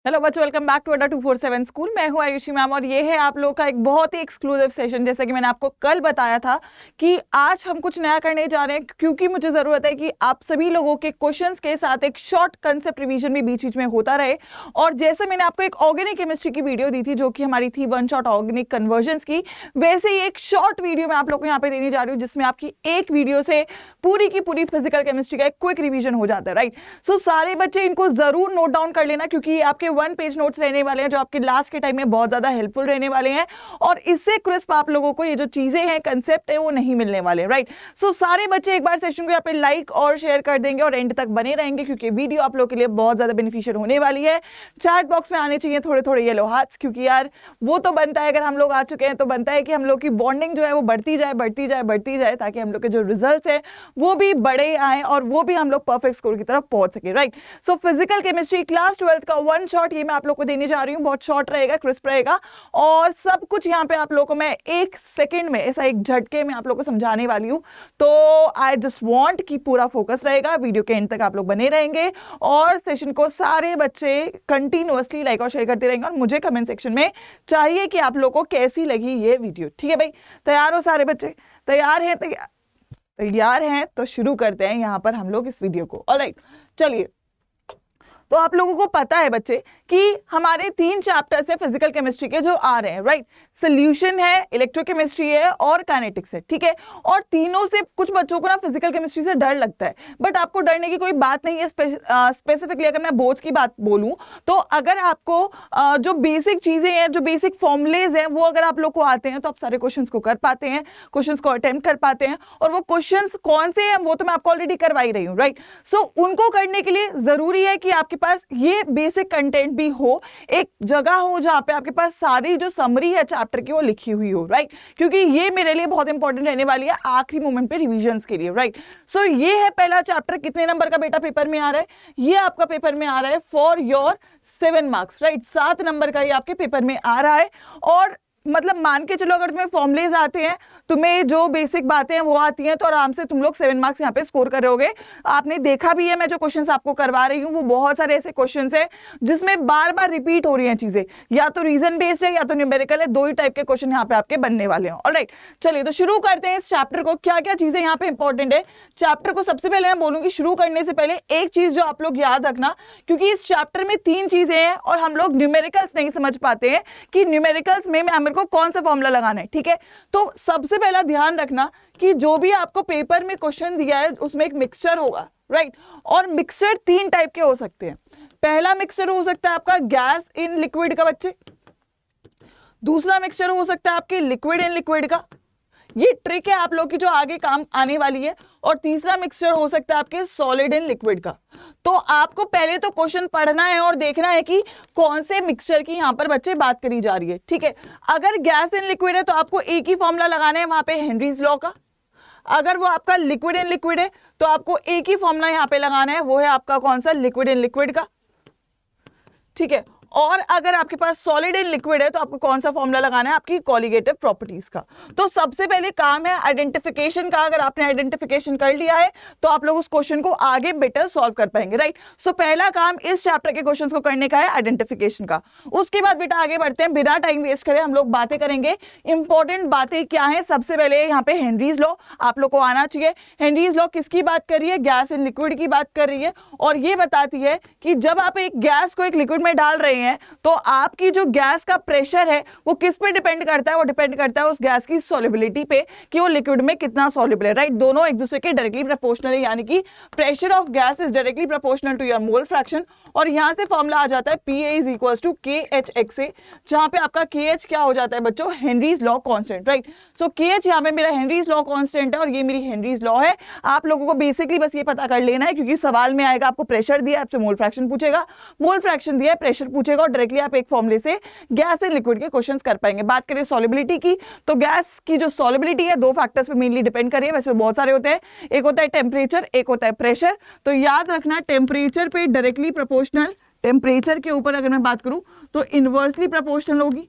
Hello बच्चों, welcome back to अड्डा 247 school. मैं हूं आयुषी मैम और ये है आप लोगों का एक बहुत ही एक्सक्लूसिव सेशन। जैसे कि मैंने आपको कल बताया था कि आज हम कुछ नया करने जा रहे हैं, क्योंकि मुझे ज़रूरत है कि आप सभी लोगों के क्वेश्चंस के साथ एक शॉर्ट कंसेप्ट रिवीजन भी बीच बीच में होता रहे। और जैसे मैंने आपको एक ऑर्गेनिक केमिस्ट्री की वीडियो दी थी जो कि हमारी थी वन शॉट ऑर्गेनिक कन्वर्जन्स की, वैसे ही एक शॉर्ट वीडियो मैं आप लोग को यहाँ पे देने जा रही हूँ जिसमें आपकी एक वीडियो से पूरी की पूरी फिजिकल केमिस्ट्री का एक क्विक रिवीजन हो जाता है। राइट, सो सारे बच्चे इनको जरूर नोट डाउन कर लेना, क्योंकि ये आपके 1 पेज नोट्स रहने वाले हैं जो आपके लास्ट के टाइम में बहुत ज्यादा हेल्पफुल रहने वाले हैं। और इससे क्रिस्प आप लोगों को ये जो चीजें हैं, कंसेप्ट है, वो नहीं मिलने वाले। राइट, सो सारे बच्चे एक बार सेशन को यहाँ पे लाइक और शेयर कर देंगे और एंड तक बने रहेंगे, क्योंकि वीडियो आप लोग के लिए बहुत ज्यादा बेनिफिशियल होने वाली है। चैट बॉक्स में आने चाहिए थोड़े थोड़े येलो हार्ट्स, क्योंकि यार वो तो बनता है, अगर हम लोग आ चुके हैं तो बनता है कि हम लोग की बॉन्डिंग जो है वो बढ़ती जाए बढ़ती जाए बढ़ती जाए, ताकि हम लोग के जो रिजल्ट्स हैं वो भी बड़े आए और वो भी हम लोग परफेक्ट स्कोर की तरफ पहुंच सके। Right, so physical chemistry class 12 का वन शॉट ये मैं आप लोग को देने जा रही हूँ। बहुत शॉर्ट रहेगा, क्रिस्प रहेगा और सब कुछ यहाँ पे आप लोगों को मैं 1 सेकेंड में, ऐसा एक झटके में आप लोग को समझाने वाली हूँ। तो आई जस्ट वांट कि पूरा फोकस रहेगा, वीडियो के एंड तक आप लोग बने रहेंगे और सेशन को सारे बच्चे कंटिन्यूअसली लाइक और शेयर करते रहेंगे। और मुझे कमेंट सेक्शन में चाहिए कि आप लोग को कैसी लगी ये वीडियो। ठीक है भाई, तैयार हो सारे बच्चे? तैयार हैं तो शुरू करते हैं यहाँ पर हम लोग इस वीडियो को। ऑलराइट, चलिए। तो आप लोगों को पता है बच्चे कि हमारे 3 चैप्टर्स है फिजिकल केमिस्ट्री के जो आ रहे हैं। राइट, सोल्यूशन है, इलेक्ट्रोकेमिस्ट्री है और काइनेटिक्स है। ठीक है, और तीनों से कुछ बच्चों को ना फिजिकल केमिस्ट्री से डर लगता है, बट आपको डरने की कोई बात नहीं है। स्पेसिफिकली अगर मैं बोर्ड्स की बात बोलूं तो अगर आपको जो बेसिक चीजें हैं, जो बेसिक फॉर्मुलेज हैं, वो अगर आप लोग को आते हैं तो आप सारे क्वेश्चंस को कर पाते हैं, क्वेश्चंस को अटेम्प्ट कर पाते हैं। और वो क्वेश्चंस कौन से हैं वो तो मैं आपको ऑलरेडी करवाई रही हूँ। राइट, सो उनको करने के लिए जरूरी है कि आपके पास ये बेसिक कंटेंट भी हो, एक जगह हो जहां पे आपके पास सारी जो समरी है चैप्टर की वो लिखी हुई हो। राइट, क्योंकि ये मेरे लिए बहुत इंपॉर्टेंट रहने वाली है आखिरी मोमेंट पे रिवीजन्स के लिए। राइट, सो ये है पहला चैप्टर। कितने नंबर का बेटा पेपर में आ रहा है? ये आपका पेपर में आ रहा है for your 7 marks. Right, 7 number का ये आपके पेपर में आ रहा है। और मतलब मान के चलो, अगर तुम्हें फॉर्मुलेज आते हैं, तुम्हें जो बेसिक बातें हैं वो आती हैं, तो आराम से तुम लोग 7 मार्क्स यहाँ पे स्कोर कर रहोगे। आपने देखा भी है, मैं जो क्वेश्चंस आपको करवा रही हूँ वो बहुत सारे ऐसे क्वेश्चंस हैं जिसमें बार बार रिपीट हो रही हैं चीजें, या तो रीजन बेस्ड है या तो न्यूमेरिकल है। 2 ही टाइप के क्वेश्चन यहाँ पे आपके बनने वाले हैं। ऑलराइट, चलिए तो शुरू करते हैं इस चैप्टर को। क्या क्या चीजें यहाँ पे इंपॉर्टेंट है चैप्टर को? सबसे पहले मैं बोलूंगी शुरू करने से पहले एक चीज जो आप लोग याद रखना, क्योंकि इस चैप्टर में 3 चीजें हैं और हम लोग न्यूमेरिकल्स नहीं समझ पाते हैं कि न्यूमेरिकल्स में मेरे को कौन सा फॉर्मूला लगाना है। ठीक है, तो सबसे पहला ध्यान रखना कि जो भी आपको पेपर में क्वेश्चन दिया है उसमें एक मिक्सचर होगा। राइट, और मिक्सचर 3 टाइप के हो सकते हैं। पहला मिक्सचर हो सकता है आपका गैस इन लिक्विड का बच्चे, दूसरा मिक्सचर हो सकता है आपके लिक्विड इन लिक्विड का, ये ट्रिक है आप लोग की जो आगे काम आने वाली है, और तीसरा मिक्सचर हो सकता है आपके सॉलिड इन लिक्विड का। तो आपको पहले तो क्वेश्चन पढ़ना है और देखना है कि कौन से मिक्सचर की यहां पर बच्चे बात करी जा रही है। ठीक है, अगर गैस इन लिक्विड है तो आपको एक ही फॉर्मूला लगाना है वहां पे, हेनरीज लॉ का। अगर वो आपका लिक्विड इन लिक्विड है तो आपको एक ही फॉर्मूला यहां पे लगाना है, वो है आपका कौन सा, लिक्विड इन लिक्विड का। ठीक है, और अगर आपके पास सॉलिड इन लिक्विड है तो आपको कौन सा फॉर्मूला लगाना है, आपकी कॉलिगेटिव प्रॉपर्टीज का। तो सबसे पहले काम है आइडेंटिफिकेशन का। अगर आपने आइडेंटिफिकेशन कर लिया है तो आप लोग उस क्वेश्चन को आगे बेटर सॉल्व कर पाएंगे। राइट, सो पहला काम इस चैप्टर के क्वेश्चंस को करने का है आइडेंटिफिकेशन का। उसके बाद बेटा आगे बढ़ते हैं, बिना टाइम वेस्ट करे हम लोग बातें करेंगे। इंपॉर्टेंट बातें क्या है? सबसे पहले यहाँ पे हेनरीज लॉ आप लोग को आना चाहिए। हेनरीज लॉ किसकी बात कर रही है? गैस इन लिक्विड की बात कर रही है, और ये बताती है कि जब आप एक गैस को एक लिक्विड में डाल रहे हैं तो आपकी जो गैस का प्रेशर है वो किस पे डिपेंड करता है? वो डिपेंड करता है उस गैस की सॉल्युबिलिटी पे, कि वो लिक्विड में कितना सॉल्युबल है। राइट, दोनों एक दूसरे के डायरेक्टली प्रोपोर्शनल है, यानी कि pressure of gas is directly proportional to your mole fraction. और यहां से फॉर्मूला आ जाता है PA is equal to KHXA, जहां पे आपका KH क्या हो जाता है बच्चों? Henry's law constant. राइट, सो KH यहां पे मेरा हेनरीज लॉ कांस्टेंट है और ये मेरी हेनरीज लॉ है। आप लोगों को बेसिकली बस ये पता कर लेना है, क्योंकि सवाल में आएगा, आपको प्रेशर दिया, आपसे मोल फ्रैक्शन पूछेगा, मोल फ्रैक्शन दिया, प्रेशर पूछेगा, और डायरेक्टली आप एक फॉर्मूले से गैस एंड लिक्विड के क्वेश्चंस कर पाएंगे। बात करें सॉल्युबिलिटी की, तो गैस की जो सॉल्युबिलिटी है 2 फैक्टर्स पे मेनली डिपेंड कर रही है, वैसे बहुत सारे होते हैं। एक होता है टेम्परेचर, एक होता है प्रेशर। तो याद रखना टेम्परेचर पे डायरेक्टली प्रोपोर्शनल, टेम्परेचर के ऊपर अगर मैं बात करूं तो इनवर्सली प्रोपोर्शनल होगी,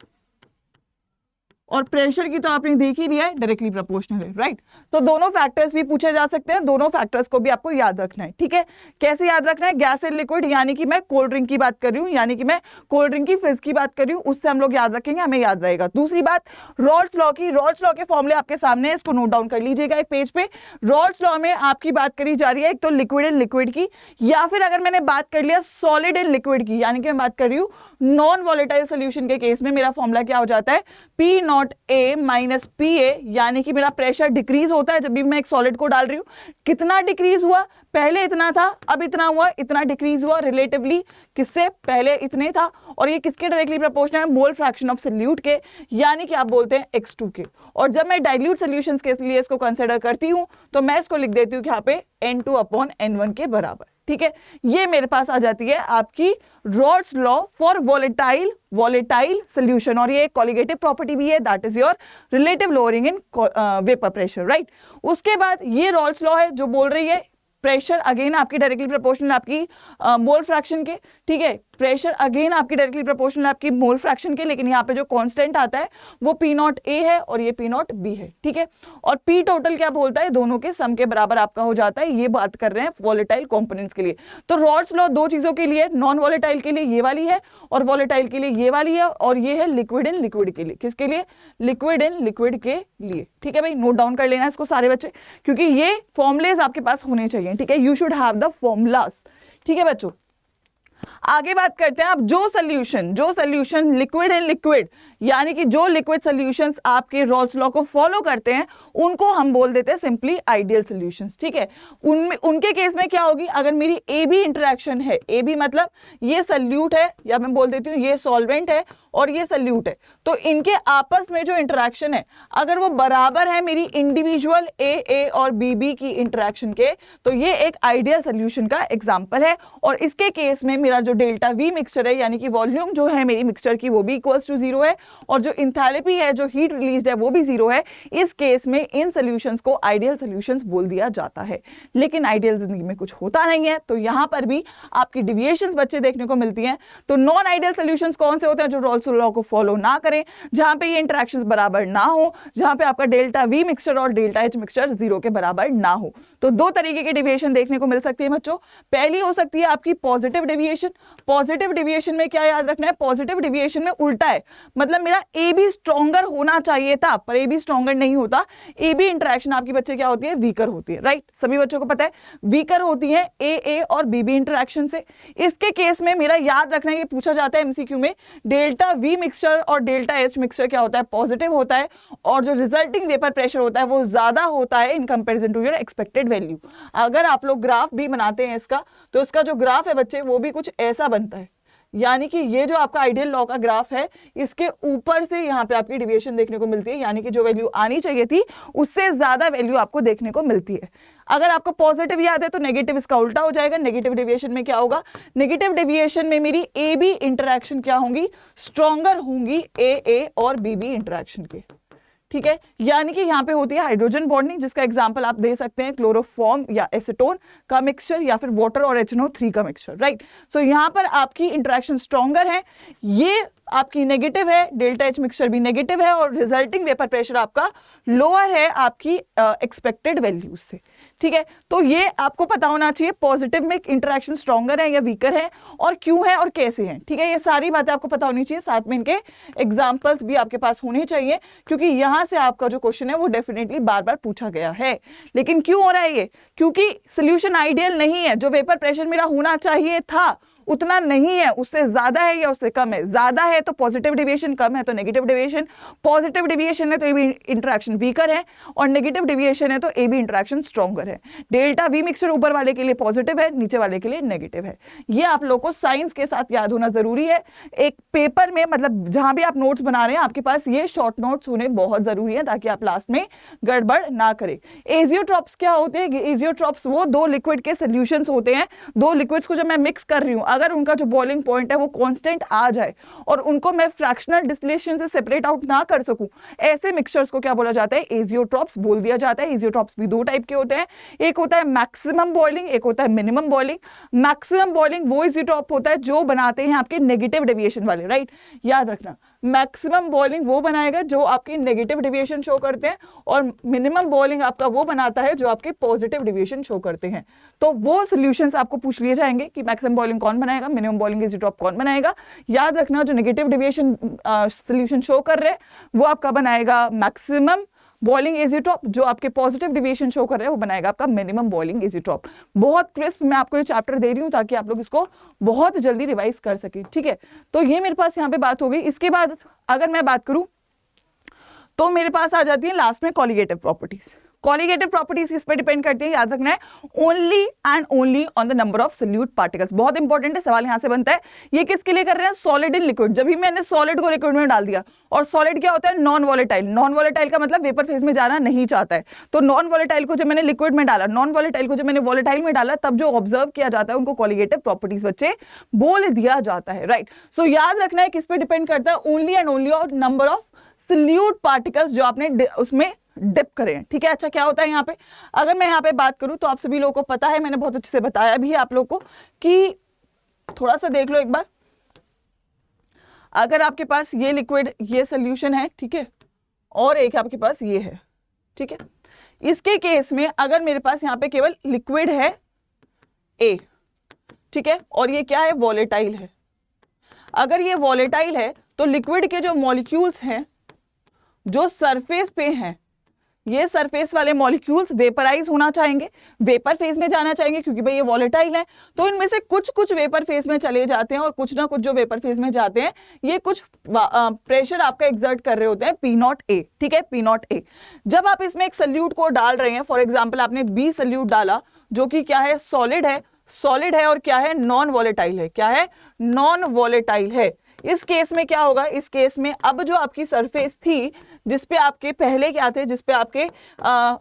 और प्रेशर की तो आपने देख ही लिया है, डायरेक्टली प्रोपोर्शनल है, राइट। तो दोनों फैक्टर्स भी पूछे जा सकते हैं, दोनों फैक्टर्स को भी आपको याद रखना है, ठीक है। कैसे याद रखना है? गैस एंड लिक्विड, यानी कि मैं कोल्ड ड्रिंक की बात कर रही हूँ, यानी कि मैं कोल्ड ड्रिंक की फिज की बात कर रही हूँ, उससे हम लोग याद रखेंगे, हमें याद रहेगा। दूसरी बात, रॉल्स लॉ की, रॉल्स लॉ के फॉर्मूले आपके सामने है, इसको नोट डाउन कर लीजिएगा एक पेज पे। रॉल्स लॉ में आपकी बात करी जा रही है एक तो लिक्विड एंड लिक्विड की, या फिर अगर मैंने बात कर लिया सॉलिड एंड लिक्विड की, यानी कि मैं बात कर रही हूँ नॉन वॉलेटाइल सोल्यूशन के केस में मेरा फॉर्मूला क्या हो जाता है? P not a minus P A, यानी कि मेरा प्रेशर डिक्रीज होता है जब भी मैं एक सॉलिड को डाल रही हूँ। कितना डिक्रीज हुआ? पहले इतना था, अब इतना हुआ, इतना डिक्रीज हुआ रिलेटिवली किससे? पहले इतने था, और ये किसके डायरेक्टली प्रोपोर्शनल है? मोल फ्रैक्शन ऑफ सोल्यूट के, यानी कि आप बोलते हैं x2 के। और जब मैं डाइल्यूट सॉल्यूशंस के लिए इसको कंसीडर करती हूं तो मैं इसको लिख देती हूं कि यहाँ पे n2/n1 के बराबर, ठीक है। ये मेरे पास आ जाती है आपकी Rawls law for volatile solution, और ये एक कॉलिगेटिव प्रॉपर्टी भी है, that is your relative lowering in vapour pressure, right. उसके बाद ये रॉल्स लॉ है जो बोल रही है प्रेशर अगेन आपकी डायरेक्टली प्रोपोर्शनल आपकी मोल फ्रैक्शन के, ठीक है। प्रेशर अगेन आपकी डायरेक्टली प्रोपोर्शनल आपकी मोल फ्रैक्शन के, लेकिन यहाँ पे जो कांस्टेंट आता है वो पी नॉट ए है और ये पी नॉट बी है, ठीक है। और पी टोटल क्या बोलता है? दोनों के सम के बराबर आपका हो जाता है। ये बात कर रहे हैं वॉलेटाइल कंपोनेंट्स के लिए। तो रॉल्स लॉ दो चीजों के लिए, नॉन वॉलेटाइल के लिए ये वाली है और वॉलेटाइल के लिए ये वाली है, और ये है लिक्विड एंड लिक्विड के लिए। किसके लिए? लिक्विड एंड लिक्विड के लिए, ठीक है भाई। नोट डाउन कर लेना इसको सारे बच्चे, क्योंकि ये फॉर्मुलेज आपके पास होने चाहिए, ठीक है। You should have the formulas, ठीक है बच्चों। आगे बात करते हैं आप जो सोल्यूशन लिक्विड एंड लिक्विड, यानी कि जो लिक्विड सोल्यूशंस आपके रॉल्स लॉ को फॉलो करते हैं उनको हम बोल देते हैं सिंपली आइडियल सोल्यूशंस, ठीक है। उनके केस में क्या होगी? अगर मेरी ए बी इंटरेक्शन है, ए बी मतलब ये सल्यूट है, या मैं बोल देती हूँ ये सॉल्वेंट है और ये सल्यूट है, तो इनके आपस में जो इंटरेक्शन है अगर वो बराबर है मेरी इंडिविजुअल ए और बी की इंटरेक्शन के, तो ये एक आइडियल सोल्यूशन का एग्जाम्पल है। और इसके केस में मेरा जो डेल्टा वी मिक्सचर है, यानी कि वॉल्यूम जो है मेरी मिक्सचर की वो भी इक्वल्स टू 0 है, और जो इंथैल्पी है, जो हीट रिलीज्ड है, वो भी 0 है। इस केस में इन सॉल्यूशंस को आइडियल सॉल्यूशंस बोल दिया जाता है। लेकिन आइडियल जिंदगी में कुछ होता नहीं है, तो यहां पर भी आपकी डिविएशंस बच्चे देखने को मिलती हैं। तो नॉन आइडियल सॉल्यूशंस कौन से होते हैं? जो रॉल्स लॉ को फॉलो ना करें, जहां पे ये इंटरेक्शंस बराबर ना हो, जहां पे आपका डेल्टा वी मिक्सचर और डेल्टा एच मिक्सचर 0 के बराबर ना हो। तो दो तरीके की डिविएशन देखने को मिल सकती है बच्चों। पहली हो सकती है आपकी पॉजिटिव डिविएशन। पॉजिटिव डिविएशन में क्या याद रखना है? पॉजिटिव डिविएशन में उल्टा है, मतलब मेरा ए बी स्ट्रॉन्गर होना चाहिए था पर ए बी स्ट्रॉन्गर नहीं होता। ए बी इंटरेक्शन आपकी बच्चे क्या होती है? वीकर होती है, राइट। सभी बच्चों को पता है वीकर होती है ए और बी इंटरेक्शन से। इसके केस में मेरा याद रखना है, ये पूछा जाता है एमसीक्यू में, डेल्टा वी मिक्सचर और डेल्टा एच मिक्सचर क्या होता है? पॉजिटिव होता है, और जो रिजल्टिंग वेपर प्रेशर होता है वो ज्यादा होता है in comparison to your expected value. अगर आप लोग ग्राफ भी बनाते हैं इसका, तो इसका जो ग्राफ है बच्चे वो भी कुछ ऐसा बनता है, यानी कि ये जो आपका आइडियल लॉ का ग्राफ है, इसके ऊपर से यहाँ पे आपकी डिविएशन देखने को मिलती है, यानी कि जो वैल्यू आनी चाहिए थी उससे ज्यादा वैल्यू आपको देखने को मिलती है। अगर आपको पॉजिटिव याद है तो नेगेटिव इसका उल्टा हो जाएगा। नेगेटिव डिविएशन में क्या होगा? नेगेटिव डिविएशन में मेरी ए बी इंटरेक्शन क्या होंगी? स्ट्रॉन्गर होंगी ए और बी इंटरेक्शन के, ठीक है। यानी कि यहाँ पे होती है हाइड्रोजन बॉन्डिंग, जिसका एग्जांपल आप दे सकते हैं क्लोरोफॉर्म या एसीटोन का मिक्सचर, या फिर वाटर और HNO3 का मिक्सचर, राइट। सो यहाँ पर आपकी इंटरेक्शन स्ट्रॉन्गर है, ये आपकी नेगेटिव है, डेल्टा एच मिक्सचर भी नेगेटिव है, और रिजल्टिंग वेपर प्रेशर आपका लोअर है आपकी एक्सपेक्टेड वैल्यूज से, ठीक है। तो ये आपको पता होना चाहिए पॉजिटिव में इंटरेक्शन स्ट्रॉन्गर है या वीकर है, और क्यों है और कैसे है, ठीक है। ये सारी बातें आपको पता होनी चाहिए, साथ में इनके एग्जाम्पल्स भी आपके पास होने चाहिए, क्योंकि यहाँ से आपका जो क्वेश्चन है वो डेफिनेटली बार बार पूछा गया है। लेकिन क्यों हो रहा है ये? क्योंकि सोल्यूशन आइडियल नहीं है। जो वेपर प्रेशर मेरा होना चाहिए था उतना नहीं है, उससे ज्यादा है या उससे कम है। ज्यादा है तो पॉजिटिव डिविएशन, कम है तो नेगेटिव डिविएशन। पॉजिटिव डिविएशन है तो ए बी इंटरेक्शन वीकर है, और नेगेटिव डिविएशन है तो ए बी इंटरेक्शन स्ट्रॉन्गर है। डेल्टा वी मिक्सचर ऊपर वाले के लिए पॉजिटिव है, नीचे वाले के लिए नेगेटिव है। ये आप लोगों को साइंस के साथ याद होना जरूरी है। एक पेपर में, मतलब जहां भी आप नोट्स बना रहे हैं, आपके पास ये शॉर्ट नोट्स होने बहुत जरूरी है, ताकि आप लास्ट में गड़बड़ ना करें। एजियोट्रॉप्स क्या होते हैं? एजियोट्रॉप्स वो दो लिक्विड के सोल्यूशंस होते हैं। दो लिक्विड्स को जब मैं मिक्स कर रही हूं, अगर उनका जो बॉइलिंग पॉइंट है वो कांस्टेंट आ जाए और उनको मैं फ्रैक्शनल डिस्टिलेशन से सेपरेट आउट ना कर सकूं, ऐसे मिक्सचर्स को क्या बोला जाता है? एजियोट्रॉप्स बोल दिया जाता है। एजियोट्रॉप्स भी दो टाइप के होते हैं, एक होता है मैक्सिमम बॉइलिंग, एक होता है मिनिमम बॉइलिंग। मैक्सिमम बॉइलिंग वो एजियोट्रॉप होता है जो बनाते हैं आपके नेगेटिव डेविएशन वाले, राइट। याद रखना, मैक्सिमम बॉइलिंग वो बनाएगा जो आपकी नेगेटिव डेविएशन शो करते हैं, और मिनिमम बॉइलिंग आपका वो बनाता है जो आपके पॉजिटिव डेविएशन शो करते हैं। तो वो सॉल्यूशंस आपको पूछ लिए जाएंगे कि मैक्सिमम बॉइलिंग कौन बनाएगा, मिनिमम बॉइलिंग इज़ोटोप कौन बनाएगा। याद रखना जो नेगेटिव डेविएशन सॉल्यूशन शो कर रहे हैं वो आपका बनाएगा मैक्सिमम बॉइलिंग इज़ोटोप, जो आपके पॉजिटिव डेविएशन शो कर रहे हैं वो बनाएगा आपका मिनिमम बॉइलिंग इज़ोटोप। बहुत क्रिस्प मैं आपको ये चैप्टर दे रही हूँ ताकि आप लोग इसको बहुत जल्दी रिवाइज कर सके, ठीक है। तो ये मेरे पास यहाँ पे बात हो गई। इसके बाद अगर मैं बात करूँ तो मेरे पास आ जाती है लास्ट में कॉलिगेटिव प्रॉपर्टीज। कॉलिगेटिव प्रॉपर्टीज किस पे डिपेंड करती है, याद रखना है, only and only on the number of solute particles. बहुत इंपॉर्टेंट है, सवाल यहां से बनता है। ये किसके लिए कर रहे हैं, सॉलिड इन लिक्विड। जब भी मैंने सॉलिड को लिक्विड में डाल दिया, और सॉलिड क्या होता है, नॉन वॉलेटाइल। नॉन वॉलेटाइल का मतलब वेपर फेज में जाना नहीं चाहता है। तो नॉन वॉलेटाइल को जब मैंने लिक्विड में डाला, नॉन वॉलेटाइल को जब मैंने वॉलेटाइल में डाला, तब जो ऑब्जर्व किया जाता है उनको कॉलिगेटिव प्रॉपर्टीज बच्चे बोल दिया जाता है, राइट। सो याद रखना है किस पे डिपेंड करता है, only and only on number of solute particles जो आपने उसमें डिप करें, ठीक है। अच्छा, क्या होता है यहाँ पे, अगर मैं यहाँ पे बात करूं तो आप सभी लोगों को पता है, मैंने बहुत अच्छे से बताया भी है आप लोगों को कि थोड़ा सा देख लो एक बार। अगर आपके पास ये लिक्विड, ये सोल्यूशन है, ठीक है, और एक आपके पास ये है, ठीक है। इसके केस में अगर मेरे पास यहाँ पे केवल लिक्विड है ए, ठीक है, और ये क्या है, वॉलेटाइल है। अगर ये वॉलेटाइल है तो लिक्विड के जो मॉलिक्यूल्स हैं जो सरफेस पे हैं, ये सरफेस वाले मॉलिक्यूल्स वेपराइज होना चाहेंगे, वेपर फेज में जाना चाहेंगे, क्योंकि भाई ये वॉलेटाइल है। तो इनमें से कुछ कुछ वेपर फेज में चले जाते हैं, और कुछ ना कुछ जो वेपर फेज में जाते हैं ये कुछ प्रेशर आपका एक्सर्ट कर रहे होते हैं, पी नॉट ए, ठीक है, पी नॉट ए। जब आप इसमें एक सल्यूट को डाल रहे हैं, फॉर एग्जाम्पल आपने बी सल्यूट डाला जो कि क्या है, सॉलिड है, सॉलिड है, और क्या है, नॉन वॉलेटाइल है। क्या है, नॉन वॉलेटाइल है। इस केस में क्या होगा, इस केस में अब जो आपकी सरफेस थी जिसपे आपके पहले क्या थे, जिसपे आपके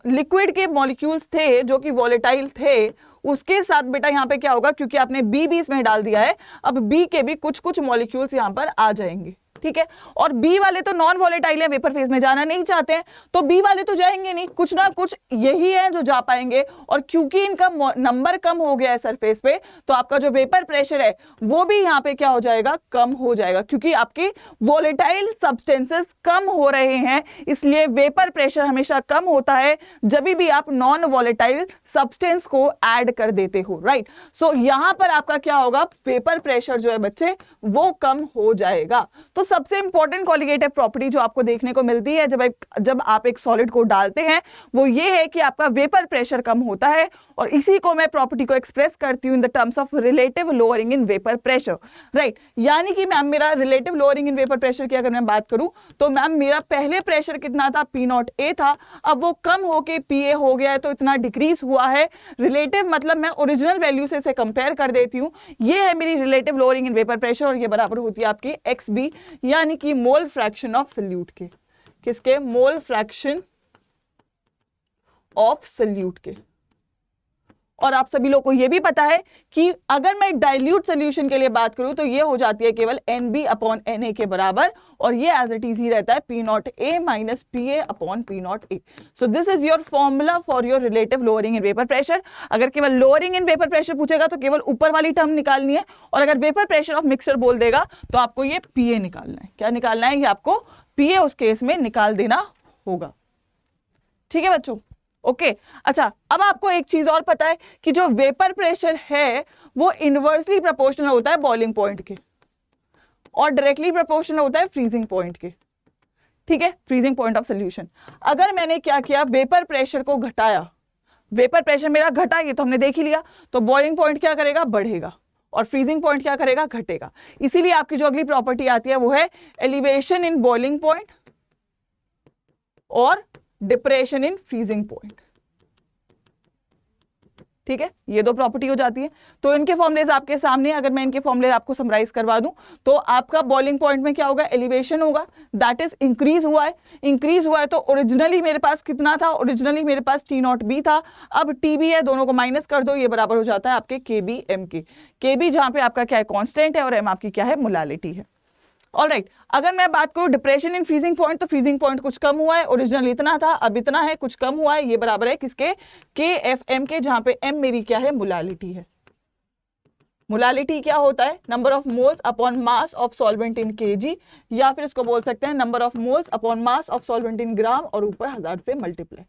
लिक्विड के मॉलिक्यूल्स थे जो कि वॉलेटाइल थे, उसके साथ बेटा यहाँ पे क्या होगा, क्योंकि आपने बी भी इसमें डाल दिया है, अब बी के भी कुछ कुछ मॉलिक्यूल्स यहाँ पर आ जाएंगे, ठीक है। और बी वाले तो नॉन वॉलेटाइल है, वेपर फेज में जाना नहीं चाहते हैं, तो बी वाले तो जाएंगे नहीं, कुछ ना कुछ यही है जो जा पाएंगे। और क्योंकि इनका नंबर कम हो गया है सरफेस पे, तो आपका जो वेपर प्रेशर है वो भी यहाँ पे क्या हो जाएगा, कम हो जाएगा, क्योंकि आपकी वॉलेटाइल सब्सटेंसेस कम हो रहे हैं। इसलिए वेपर प्रेशर हमेशा कम होता है जब भी आप नॉन वॉलेटाइल सब्सटेंस को ऐड कर देते हो, राइट। सो यहां पर आपका क्या होगा, वेपर प्रेशर जो है बच्चे वो कम हो जाएगा। तो सबसे इंपॉर्टेंट कॉलिगेटिव प्रॉपर्टी जो आपको देखने को मिलती है जब आप एक सॉलिड को डालते हैं, वो ये है कि आपका वेपर प्रेशर कम होता है। और इसी को मैं प्रॉपर्टी को एक्सप्रेस करती हूं in the terms of relative lowering in vapour pressure, right. यानी कि मैम मेरा relative lowering in vapour pressure की अगर मैं बात करूं तो मैम मेरा पहले प्रेशर कितना था, पी नॉट ए था, अब वो कम होके पी ए हो गया है, तो इतना डिक्रीज हुआ है। रिलेटिव मतलब मैं ओरिजिनल वैल्यू से इसे कंपेयर कर देती हूँ, ये है मेरी relative lowering in vapour pressure, और ये बराबर होती है आपकी एक्स बी, यानी कि मोल फ्रैक्शन ऑफ सल्यूट के, किसके, मोल फ्रैक्शन ऑफ सल्यूट के। और आप सभी लोगों को यह भी पता है कि अगर मैं डाइल्यूट सॉल्यूशन के लिए बात करूं तो ये हो जाती है केवल NB अपॉन NA के बराबर, और ये एज इट इज ही रहता है P not A minus PA upon P not A। So this is your formula for your relative lowering in vapour pressure. अगर केवल लोअरिंग इन वेपर प्रेशर पूछेगा तो केवल ऊपर वाली टर्म निकालनी है, और अगर वेपर प्रेशर ऑफ मिक्सचर बोल देगा तो आपको ये PA निकालना है। क्या निकालना है, ये आपको PA उस केस में निकाल देना होगा, ठीक है बच्चों, ओके। अच्छा, अब आपको एक चीज और पता है कि जो वेपर प्रेशर है वो इनवर्सली प्रोपोर्शनल होता है बॉइलिंग पॉइंट के, और डायरेक्टली प्रोपोर्शनल होता है फ्रीजिंग पॉइंट के, ठीक है, फ्रीजिंग पॉइंट ऑफ सॉल्यूशन। अगर मैंने क्या किया, वेपर प्रेशर को घटाया, वेपर प्रेशर मेरा घटा, ये तो हमने देख ही लिया, तो बॉइलिंग पॉइंट क्या करेगा, बढ़ेगा, और फ्रीजिंग पॉइंट क्या करेगा, घटेगा। इसीलिए आपकी जो अगली प्रॉपर्टी आती है वो है एलिवेशन इन बॉइलिंग पॉइंट और डिप्रेशन इन फ्रीजिंग पॉइंट, ठीक है, ये दो प्रॉपर्टी हो जाती है। तो इनके फॉर्मुलेज आपके सामने, अगर मैं इनके फॉर्मुले आपको समराइज करवा दूं तो आपका बॉइलिंग पॉइंट में क्या होगा, एलिवेशन होगा, दैट इज इंक्रीज हुआ है। इंक्रीज हुआ है तो ओरिजिनली मेरे पास कितना था, ओरिजिनली मेरे पास T नॉट बी था, अब TB है, दोनों को माइनस कर दो, ये बराबर हो जाता है आपके KB M के। KB जहां पे आपका क्या है, कांस्टेंट है, और M आपकी क्या है, मोलालिटी है। ऑलराइट, अगर मैं बात करूं डिप्रेशन इन फ्रीजिंग पॉइंट, तो फ्रीजिंग पॉइंट कुछ कम हुआ है, ओरिजिनल इतना था, अब इतना है, कुछ कम हुआ है, ये बराबर है किसके, KFM के, जहां पे M मेरी क्या है, मोलालिटी है, मोलालिटी क्या होता है, number of moles upon mass of solvent in KG, या फिर इसको बोल सकते हैं number of moles upon mass of solvent in gram और ऊपर 1000 से मल्टीप्लाई।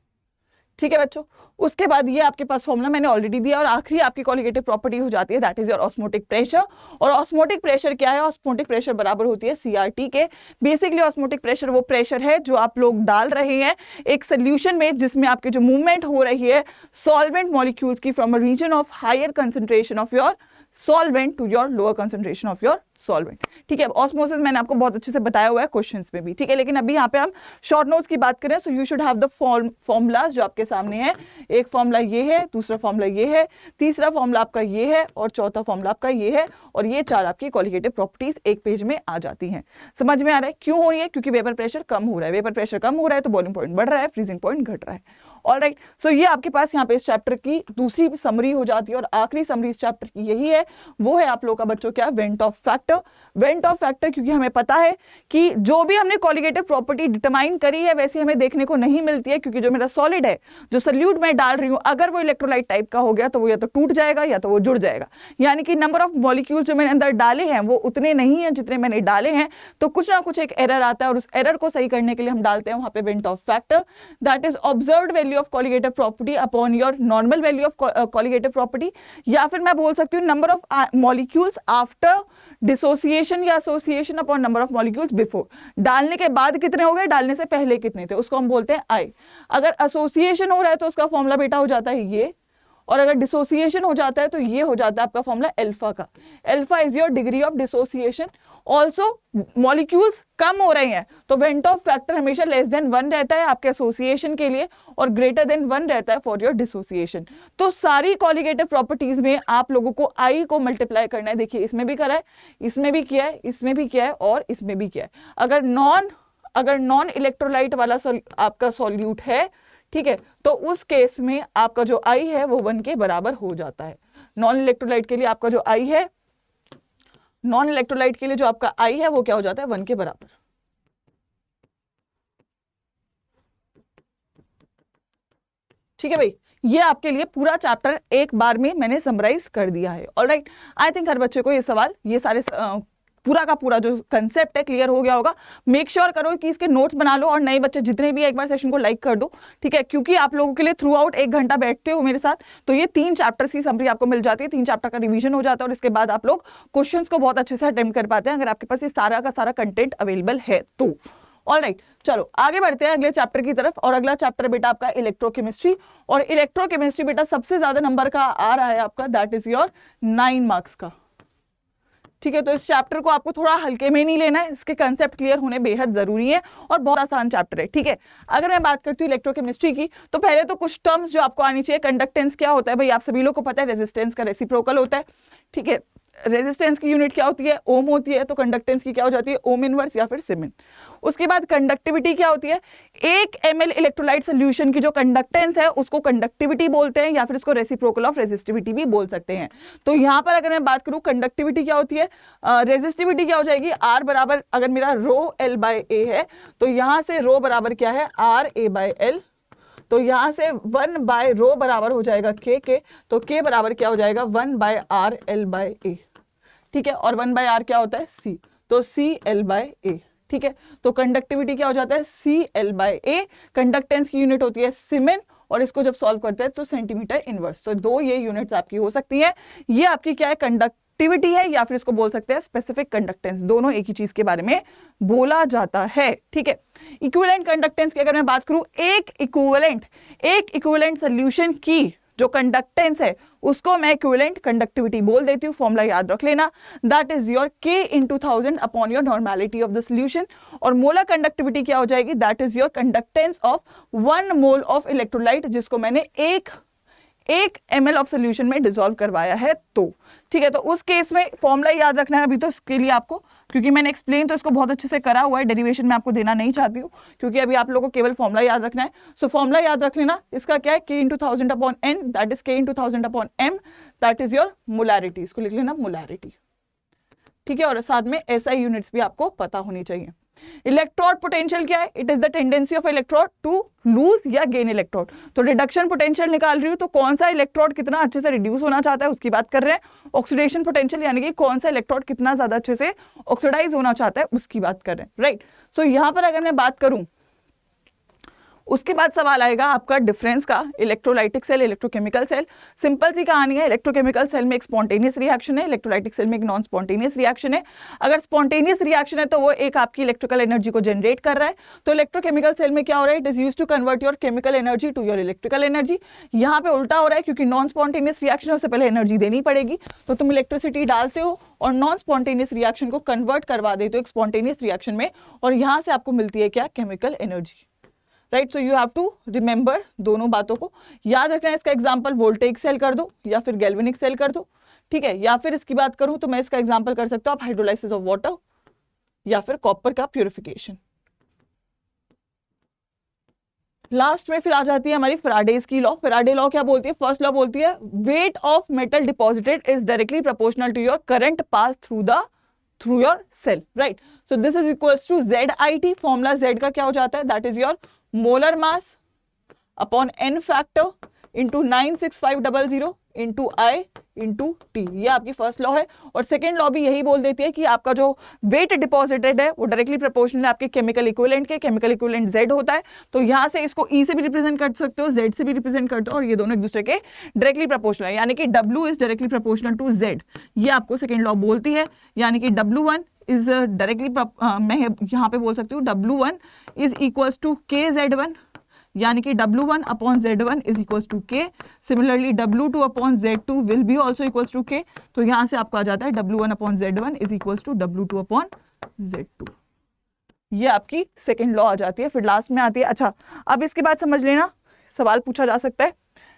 ठीक है बच्चों, उसके बाद ये आपके पास फॉर्मूला मैंने ऑलरेडी दिया और आखिरी आपकी कॉलिगेटिव प्रॉपर्टी हो जाती है, that is your osmotic pressure. और ऑस्मोटिक प्रेशर क्या है, ऑस्मोटिक प्रेशर बराबर होती है सीआरटी के। बेसिकली ऑस्मोटिक प्रेशर वो प्रेशर है जो आप लोग डाल रहे हैं एक सोल्यूशन में जिसमें आपकी जो मूवमेंट हो रही है सॉल्वेंट मॉलिक्यूल्स की from a region of higher concentration of your solvent to your lower concentration of your solvent. ठीक है, ऑस्मोसिस मैंने आपको बहुत अच्छे से बताया हुआ है क्वेश्चंस में भी। ठीक है, लेकिन अभी यहाँ पे हम शॉर्ट नोट्स की बात करें, so you should have the formulas जो आपके सामने है। एक फॉर्मूला ये है, दूसरा फॉर्मूला ये है, तीसरा फॉर्मूला आपका ये है और चौथा फॉर्मूला आपका ये है, और ये चार आपकी क्वालिटेटिव प्रॉपर्टीज एक पेज में आ जाती हैं। समझ में आ रहा है क्यों हो रही है, क्योंकि वेपर प्रेशर कम हो रहा है, वेपर प्रेशर कम हो रहा है तो बॉइलिंग पॉइंट बढ़ रहा है, फ्रीजिंग पॉइंट घट रहा है। ऑलराइट, सो ये आपके पास यहाँ पे इस चैप्टर की दूसरी समरी हो जाती है, और आखिरी समरी इस चैप्टर की यही है, वो है आप लोगों का बच्चों क्या, went Hoff factor. Went Hoff factor क्योंकि हमें पता है कि जो भी हमने कॉलिगेटिव प्रॉपर्टी डिटरमाइन करी है वैसे हमें देखने को नहीं मिलती है, क्योंकि जो मेरा सॉलिड है, जो सल्यूट मैं डाल रही हूँ, अगर वो इलेक्ट्रोलाइट टाइप का हो गया तो वो या तो टूट जाएगा या तो वो जुड़ जाएगा, यानी कि नंबर ऑफ मॉलिक्यूल्स जो मैंने अंदर डाले हैं वो उतने नहीं है जितने मैंने डाले हैं, तो कुछ ना कुछ एक एरर आता है, और उस एरर को सही करने के लिए हम डालते हैं वहां पे Van't Hoff factor, that is observed value of colligative property upon your normal value of colligative property, या फिर मैं बोल सकती हूँ number of molecules after dissociation या association upon number of molecules before. डालने के बाद कितने हो गए, डालने से पहले कितने थे, उसको हम बोलते हैं आई। अगर एसोसिएशन हो रहा है तो उसका फॉर्मूला बेटा हो जाता है ये, और अगर डिसोसिएशन हो जाता है तो ये हो जाता है आपका फॉर्मूला अल्फा का। Alpha is your degree of dissociation. Also molecules कम हो रहे हैं तो वेंट ऑफ फैक्टर हमेशा लेस देन 1 रहता है आपके एसोसिएशन के लिए, और ग्रेटर देन 1 रहता है फॉर योर डिसोसिएशन। तो सारी कॉलिगेटिव प्रॉपर्टीज में आप लोगों को आई को मल्टीप्लाई करना है। देखिए इसमें भी करा है, इसमें भी किया है, इसमें भी किया है और इसमें भी किया है। अगर नॉन इलेक्ट्रोलाइट वाला आपका सॉल्यूट है, ठीक है, तो उस केस में आपका जो आई है वो 1 के बराबर हो जाता है। नॉन इलेक्ट्रोलाइट के लिए आपका जो आई है, नॉन इलेक्ट्रोलाइट के लिए जो आपका आई है वो क्या हो जाता है, 1 के बराबर। ठीक है भाई, ये आपके लिए पूरा चैप्टर एक बार में मैंने समराइज कर दिया है। ऑलराइट, आई थिंक हर बच्चे को ये सवाल, ये सारे पूरा का पूरा जो कंसेप्ट है क्लियर हो गया होगा। मेक श्योर करो कि इसके नोट्स बना लो, और नए बच्चे जितने भी एक बार सेशन को लाइक कर दो, ठीक है, क्योंकि आप लोगों के लिए थ्रू आउट 1 घंटा बैठते हो मेरे साथ, तो ये 3 चैप्टर्स की समरी आपको मिल जाती है, 3 चैप्टर का रिवीजन हो जाता है, और इसके बाद आप लोग क्वेश्चंस को बहुत अच्छे से अटेम्प्ट कर पाते हैं अगर आपके पास ये सारा का सारा कंटेंट अवेलेबल है तो। ऑलराइट, चलो आगे बढ़ते हैं अगले चैप्टर की तरफ, और अगला चैप्टर बेटा आपका इलेक्ट्रोकेमिस्ट्री, और इलेक्ट्रोकेमिस्ट्री बेटा सबसे ज्यादा नंबर का आ रहा है आपका, दैट इज योर 9 मार्क्स का। ठीक है, तो इस चैप्टर को आपको थोड़ा हल्के में नहीं लेना है, इसके कंसेप्ट क्लियर होने बेहद जरूरी है, और बहुत आसान चैप्टर है। ठीक है, अगर मैं बात करती हूँ इलेक्ट्रोकेमिस्ट्री की, तो पहले तो कुछ टर्म्स जो आपको आनी चाहिए। कंडक्टेंस क्या होता है भाई, आप सभी लोग को पता है, रेजिस्टेंस का रेसिप्रोकल होता है। ठीक है, रेजिस्टेंस की यूनिट क्या होती है, ओम होती है, तो कंडक्टेंस की क्या हो जाती है, ओम इनवर्स या फिर सिमेन। उसके बाद कंडक्टिविटी क्या होती है, 1 ml इलेक्ट्रोलाइट सोल्यूशन की जो कंडक्टेंस है उसको कंडक्टिविटी बोलते हैं, या फिर उसको रेसिप्रोकल ऑफ रेजिस्टिविटी भी बोल सकते हैं। तो यहाँ पर अगर मैं बात करूँ कंडक्टिविटी क्या होती है, रेजिस्टिविटी क्या हो जाएगी, आर बराबर, अगर मेरा रो एल बाय ए है तो यहाँ से रो बराबर क्या है, आर ए बाय एल, तो यहाँ से 1 बाय रो बराबर हो जाएगा के, तो के बराबर क्या हो जाएगा, 1 बाय आर एल बाय ए। ठीक है, और 1 बाय आर क्या होता है, सी, तो सी एल बाय ए। ठीक है, तो कंडक्टिविटी क्या हो जाता है, C L by A. Conductance की यूनिट होती है सीमेन, और इसको जब सॉल्व करते हैं तो सेंटीमीटर इनवर्स। तो 2 ये यूनिट्स आपकी हो सकती है। ये आपकी क्या है, कंडक्टिविटी है, या फिर इसको बोल सकते हैं स्पेसिफिक कंडक्टेंस, दोनों एक ही चीज के बारे में बोला जाता है। ठीक है, इक्विवेलेंट कंडक्टेंस की अगर मैं बात करूं, एक इक्विवेलेंट सोल्यूशन की जो कंडक्टेंस है उसको मैं इक्विवेलेंट कंडक्टिविटी बोल देती हूँ। फॉर्मूला याद रख लेना, that is your K × 1000 upon your normality of the solution. और मोलर कंडक्टिविटी क्या हो जाएगी, that is your conductance of 1 mole of electrolyte, जिसको मैंने 1 ml ऑफ सोल्यूशन में डिसॉल्व करवाया है। तो ठीक है, तो उस केस में फॉर्मूला याद रखना है अभी तो इसके लिए आपको, क्योंकि मैंने एक्सप्लेन तो इसको बहुत अच्छे से करा हुआ है, डेरिवेशन में आपको देना नहीं चाहती हूँ, क्योंकि अभी आप लोगों को केवल फॉर्मूला याद रखना है। सो फॉर्मूला याद रख लेना, इसका क्या है, K × 1000 upon N, that is K × 1000 upon M, that is your molarity, इसको लिख लेना मोलैरिटी। ठीक है, और साथ में SI यूनिट्स भी आपको पता होनी चाहिए। इलेक्ट्रोड पोटेंशियल क्या है? It is the tendency of electrode to lose या गेन इलेक्ट्रोड। तो रिडक्शन पोटेंशियल निकाल रही हूँ, तो कौन सा इलेक्ट्रोड कितना अच्छे से रिड्यूस होना चाहता है उसकी बात कर रहे हैं। ऑक्सीडेशन पोटेंशियल यानी कि कौन सा इलेक्ट्रोड कितना ज्यादा अच्छे से ऑक्सीडाइज होना चाहता है उसकी बात कर रहे हैं, राइट। सो यहाँ पर अगर मैं बात करूं, उसके बाद सवाल आएगा आपका डिफरेंस का, electrolytic cell, electrochemical cell. Simple सी कहानी है, इलेक्ट्रोकेमिकल सेल में एक स्पॉन्टेनियस रिएक्शन है, इलेक्ट्रोलाइटिक सेल में एक नॉन स्पॉन्टेनियस रिएक्शन है। अगर स्पॉन्टेनियस रिएक्शन है तो वो एक आपकी इलेक्ट्रिकल एनर्जी को जनरेट कर रहा है, तो इलेक्ट्रोकेमिकल सेल में क्या हो रहा है? It is used to convert your chemical energy to your electrical energy. यहाँ पे उल्टा हो रहा है, क्योंकि नॉन स्पॉन्टेनियस रिएक्शन से पहले एनर्जी देनी पड़ेगी, तो तुम इलेक्ट्रिसिटी डालते हो और नॉन स्पॉन्टेनियस रिएक्शन को कन्वर्ट करवा देते हो एक स्पॉन्टेनियस रिएक्शन में, और यहाँ से आपको मिलती है क्या? Chemical energy, right. So you have to remember दोनों बातों को याद रखना है। इसका एग्जांपल वोल्टेइक सेल कर दो या फिर गैल्वेनिक सेल कर दो, ठीक है। या फिर इसकी बात करूं तो मैं इसका एग्जांपल कर सकता हूं आप हाइड्रोलाइसिस ऑफ वाटर या फिर कॉपर का प्यूरिफिकेशन। लास्ट में फिर आ जाती है हमारी फैराडेज की लॉ। फैराडे लॉ क्या बोलती है? फर्स्ट लॉ बोलती है weight of metal deposited is directly proportional to your current pass through your cell, right. So this is equals to ZIT। Formula Z का क्या हो जाता है? That is your molar mass upon n factor into 96500 into I into T। ये आपकी first law है। और second law भी यही बोल देती है कि आपका जो वेट डिपॉजिटेड है वो डायरेक्टली प्रोपोर्शनल है आपके केमिकल इक्विवेलेंट के। केमिकल इक्विवेलेंट Z होता है, तो यहाँ से इसको E से भी रिप्रेजेंट कर सकते हो, Z से भी रिप्रेजेंट करते हो, और ये दोनों एक दूसरे के डायरेक्टली प्रोपोर्शनल है, यानी कि W is directly proportional to Z। ये आपको सेकेंड लॉ बोलती है, यानी कि W1 इज डायरेक्टली, मैं यहाँ पे बोल सकती हूँ W1 is equals to KZ1, यानी कि W1 upon Z1 is equals to K। Similarly W2 upon Z2 will be also equals to K। तो यहाँ से आपको आ जाता है W1 upon Z1 is equals to W2 upon Z2। ये आपकी सेकेंड लॉ आ जाती है। फिर लास्ट में आती है, अच्छा अब इसके बाद समझ लेना, सवाल पूछा जा सकता है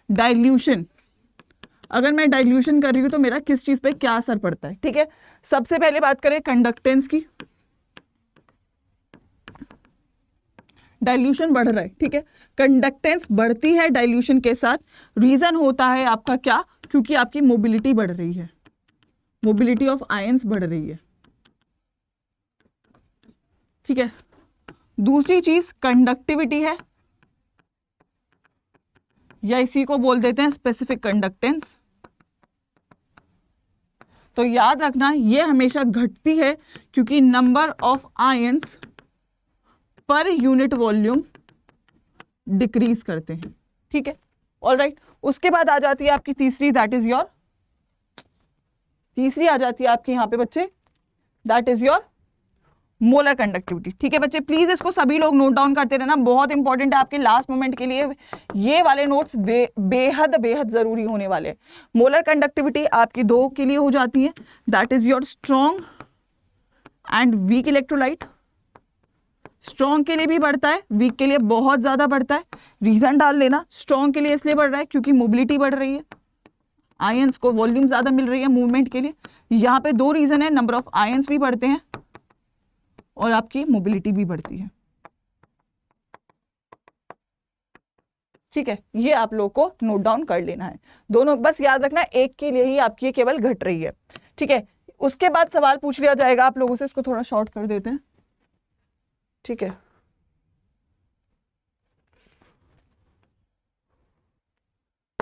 डाइल्यूशन। अगर मैं डाइल्यूशन कर रही हूँ तो मेरा किस चीज पे क्या असर पड़ता है, ठीक है। सबसे पहले बात करें कंडक्टेंस की। डाइल्यूशन बढ़ रहा है, ठीक है, कंडक्टेंस बढ़ती है डाइल्यूशन के साथ। रीजन होता है आपका क्या? क्योंकि आपकी मोबिलिटी बढ़ रही है, मोबिलिटी ऑफ आयंस बढ़ रही है, ठीक है। दूसरी चीज कंडक्टिविटी है, या इसी को बोल देते हैं स्पेसिफिक कंडक्टेंस। तो याद रखना ये हमेशा घटती है क्योंकि number of ions per unit volume decrease करते हैं, ठीक है। ऑलराइट, उसके बाद आ जाती है आपकी तीसरी, दैट इज योर, तीसरी आ जाती है आपकी यहाँ पे बच्चे, that is your molar conductivity, ठीक है बच्चे। प्लीज इसको सभी लोग नोट डाउन करते रहना, बहुत इंपॉर्टेंट है आपके लास्ट मोमेंट के लिए। ये वाले नोट्स बेहद बेहद जरूरी होने वाले हैं। मोलर कंडक्टिविटी आपकी दो के लिए हो जाती है, that is your strong and weak electrolyte. Strong के लिए भी बढ़ता है, वीक के लिए बहुत ज्यादा बढ़ता है। रीजन डाल देना, स्ट्रॉन्ग के लिए इसलिए बढ़ रहा है क्योंकि मोबिलिटी बढ़ रही है, आयंस को वॉल्यूम ज्यादा मिल रही है मूवमेंट के लिए। यहाँ पे दो रीजन है, नंबर ऑफ आयंस भी बढ़ते हैं और आपकी मोबिलिटी भी बढ़ती है, ठीक है। ये आप लोग को नोट डाउन कर लेना है, दोनों बस याद रखना एक के लिए ही आपकी ये केवल घट रही है, ठीक है। उसके बाद सवाल पूछ लिया जाएगा आप लोगों से, इसको थोड़ा शॉर्ट कर देते हैं, ठीक है।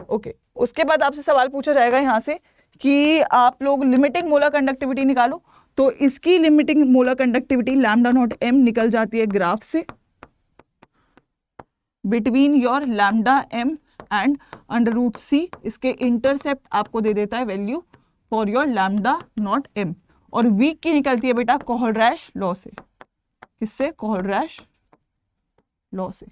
ओके, उसके बाद आपसे सवाल पूछा जाएगा यहां से कि आप लोग लिमिटिंग मोलर कंडक्टिविटी निकालो। तो इसकी limiting molar conductivity lambda naught m निकल जाती है ग्राफ से, between your lambda m and under root c। इसके इंटरसेप्ट आपको दे देता है value for your lambda naught m। और वीक की निकलती है बेटा कोहलरैश लॉ से, किससे? कोहलरैश लॉ से,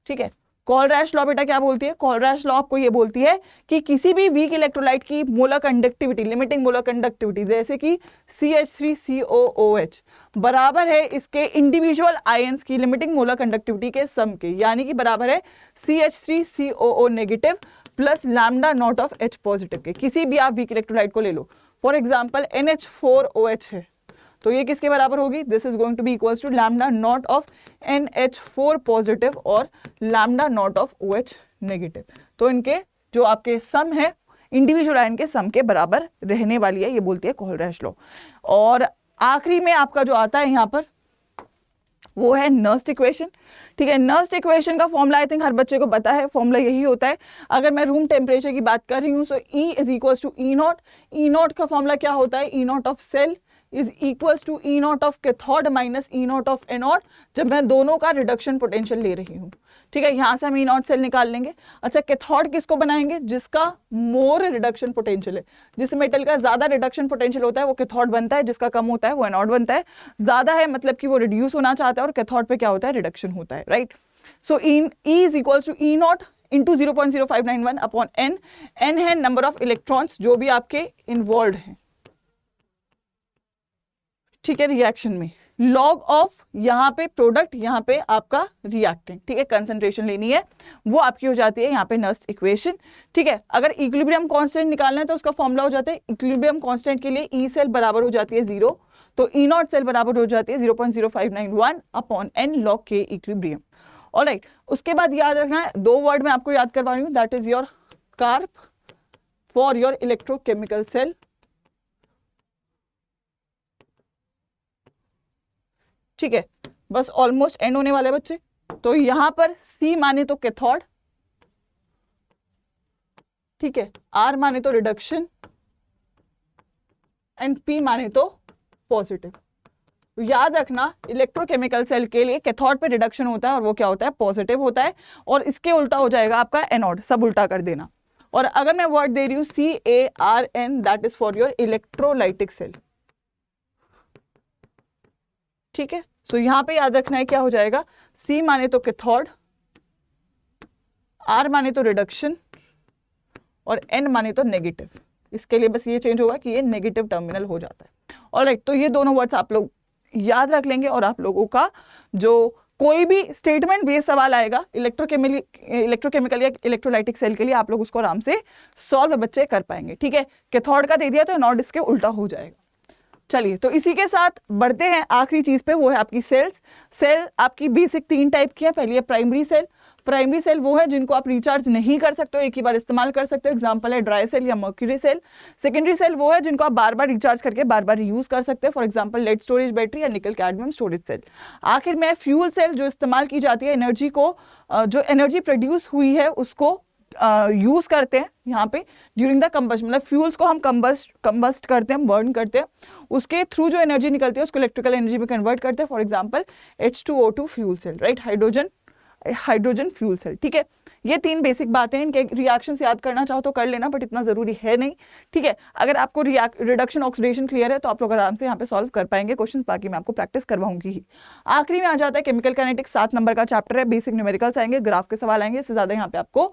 ठीक है। कोहलरैश लॉ बेटा क्या बोलती है? कोहलरैश लॉ आपको ये बोलती है कि किसी भी वीक इलेक्ट्रोलाइट की molar conductivity, limiting molar conductivity, जैसे कि CH3COOH बराबर है इसके इंडिविजुअल आयंस की लिमिटिंग मोलर कंडक्टिविटी के सम के, यानी कि बराबर है CH3COO negative plus lambda naught of H positive के। किसी भी आप वीक इलेक्ट्रोलाइट को ले लो, फॉर एग्जाम्पल NH4OH है, तो ये किसके बराबर होगी? This is going to be equals to lambda naught of NH4 positive और lambda naught of OH negative. तो इनके जो आपके सम है इंडिविजुअल आयन के सम के बराबर रहने वाली है, ये बोलती है कोहलरैश लॉ। और आखिरी में आपका जो आता है यहाँ पर वो है नर्स्ट इक्वेशन। ठीक है, नर्स्ट इक्वेशन का फॉर्मूला आई थिंक हर बच्चे को पता है, फॉर्मूला यही होता है। अगर मैं रूम टेम्परेचर की बात कर रही हूँ so E is equals to E naught. E naught का फॉर्मूला क्या होता है, E naught of cell is equals to E naught of cathode minus E naught of anode, जब मैं दोनों का रिडक्शन पोटेंशियल ले रही हूँ। ठीक है, यहाँ से हम ई नॉट सेल निकाल लेंगे। अच्छा, कैथोड किसको बनाएंगे, जिसका मोर रिडक्शन पोटेंशियल है। जिस मेटल का ज्यादा रिडक्शन पोटेंशियल होता है वो कैथोड बनता है, जिसका कम होता है वो एनोड बनता है। ज्यादा है मतलब कि वो रिड्यूस होना चाहता है और कैथोड पे क्या होता है, रिडक्शन होता है, right. So E is equals to E naught into 0.0591 upon n. N है नंबर ऑफ इलेक्ट्रॉन्स जो भी आपके इन्वॉल्व हैं, ठीक है, रिएक्शन में। लॉग ऑफ यहाँ पे प्रोडक्ट, यहाँ पे आपका रिएक्टेंट। ठीक है, कंसंट्रेशन लेनी है, वो आपकी हो जाती है यहाँ पे नर्स्ट इक्वेशन। ठीक है, अगर इक्विलिब्रियम कांस्टेंट निकालना है तो उसका फॉर्मूला हो जाता है, इक्विलिब्रियम कांस्टेंट के लिए ई सेल बराबर हो जाती है 0, तो ई नॉट सेल बराबर हो जाती है 0.0591 अपॉन एन लॉग के इक्विलिब्रियम। ऑलराइट, उसके बाद याद रखना है, 2 वर्ड में आपको याद करवा रही हूँ, that is your carb for your electrochemical cell. ठीक है, बस ऑलमोस्ट एंड होने वाले बच्चे। तो यहां पर C माने तो कैथोड, ठीक है, R माने तो रिडक्शन एंड P माने तो पॉजिटिव। तो याद रखना इलेक्ट्रोकेमिकल सेल के लिए कैथोड पे रिडक्शन होता है और वो क्या होता है, पॉजिटिव होता है, और इसके उल्टा हो जाएगा आपका एनोड, सब उल्टा कर देना। और अगर मैं वर्ड दे रही हूं CARN, that is for your electrolytic cell. ठीक है, सो यहां पे याद रखना है क्या हो जाएगा, C माने तो कैथोड, R माने तो रिडक्शन और N माने तो नेगेटिव। इसके लिए बस ये चेंज होगा कि ये नेगेटिव टर्मिनल हो जाता है। ऑलराइट, तो ये दोनों वर्ड्स आप लोग याद रख लेंगे और आप लोगों का जो कोई भी स्टेटमेंट बेस्ड सवाल आएगा इलेक्ट्रोकेमिकल या इलेक्ट्रोलाइटिक सेल के लिए, आप लोग उसको आराम से सॉल्व बच्चे कर पाएंगे। ठीक है, कैथोड का दे दिया तो नॉट इसके उल्टा हो जाएगा। चलिए, तो इसी के साथ बढ़ते हैं आखिरी चीज पे, वो है आपकी सेल्स। सेल आपकी बेसिक 3 टाइप की है। पहली है प्राइमरी सेल। प्राइमरी सेल वो है जिनको आप रिचार्ज नहीं कर सकते हो, एक ही बार इस्तेमाल कर सकते हो, एग्जांपल है ड्राई सेल या मर्क्यूरी सेल। सेकेंडरी सेल वो है जिनको आप बार बार रिचार्ज करके बार बार यूज कर सकते हो, for example lead storage battery या निकल कैडमियम स्टोरेज सेल। आखिर में फ्यूल सेल, जो इस्तेमाल की जाती है एनर्जी को, जो एनर्जी प्रोड्यूस हुई है उसको यूज करते हैं यहाँ पे ड्यूरिंग द कंबस्ट, मतलब फ्यूल्स को हम कंबस्ट करते हैं, बर्न करते हैं, उसके थ्रू जो एनर्जी निकलती है उसको इलेक्ट्रिकल एनर्जी में कन्वर्ट करते हैं, for example H2O2 fuel cell, right, hydrogen fuel cell. ठीक है, ये 3 बेसिक बातें हैं। इनके रिएक्शंस याद करना चाहो तो कर लेना, बट इतना जरूरी है नहीं। ठीक है, अगर आपको रिडक्शन ऑक्सीडेशन क्लियर है तो आप लोग आराम से यहाँ पे सॉल्व कर पाएंगे क्वेश्चंस, बाकी मैं आपको प्रैक्टिस करवाऊंगी ही। आखिरी में आ जाता है केमिकल काइनेटिक्स, 7 नंबर का चैप्टर है, बेसिक न्यूमेरिकल्स आएंगे, ग्राफ के सवाल आएंगे, इससे ज्यादा यहाँ पे आपको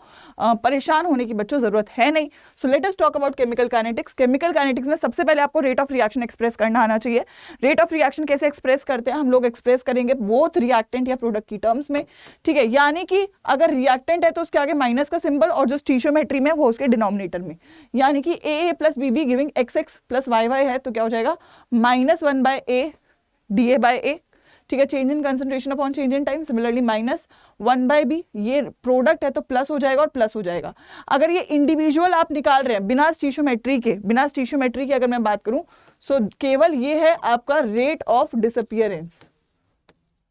परेशान होने की बच्चों जरूरत है नहीं। सो let us talk about chemical kinetics. Chemical kinetics में सबसे पहले आपको रेट ऑफ रिएक्शन एक्सप्रेस करना आना चाहिए। रेट ऑफ रिएक्शन कैसे एक्सप्रेस करते हैं, हम लोग एक्सप्रेस करेंगे बोथ रिएक्टेंट या प्रोडक्ट की टर्म्स में। ठीक है, यानी कि अगर रिएक्टेंट है तो उसके आगे माइनस का सिंबल, और जो स्टीशियोमेट्री में वो उसके डिनोमिनेटर में, यानी कि AA plus BB giving XX plus YY है, तो क्या हो जाएगा -1/A dA/A। ठीक है, change in concentration upon change in time, similarly -1/B, ये प्रोडक्ट है तो प्लस हो जाएगा और प्लस हो जाएगा। अगर ये इंडिविजुअल आप निकाल रहे हैं बिना स्टीशियोमेट्री की अगर मैं बात करूं, सो केवल ये है आपका rate of disappearance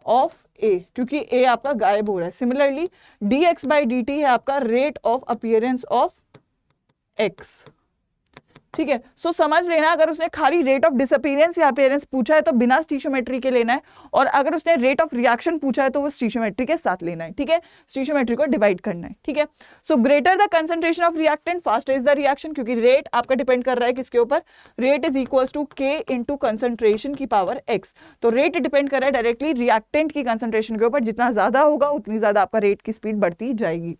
of A, क्योंकि A आपका गायब हो रहा है। सिमिलरली dx/dt है आपका rate of appearance of X। ठीक है, सो समझ लेना, अगर उसने खाली रेट ऑफ डिसअपीयरेंस या अपीयरेंस पूछा है तो बिना स्टीशियोमेट्री के लेना है, और अगर उसने रेट ऑफ रिएक्शन पूछा है तो वो स्टीशियोमेट्री के साथ लेना है। ठीक है, स्टीशियोमेट्री को डिवाइड करना है। ठीक है, so greater the concentration of reactant faster is the reaction, क्योंकि रेट आपका डिपेंड कर रहा है किसके ऊपर, rate is equals to K into concentration की पावर X। तो रेट डिपेंड कर रहा है डायरेक्टली रिएक्टेंट की कंसंट्रेशन के ऊपर, जितना ज्यादा होगा उतनी ज्यादा आपका रेट की स्पीड बढ़ती जाएगी।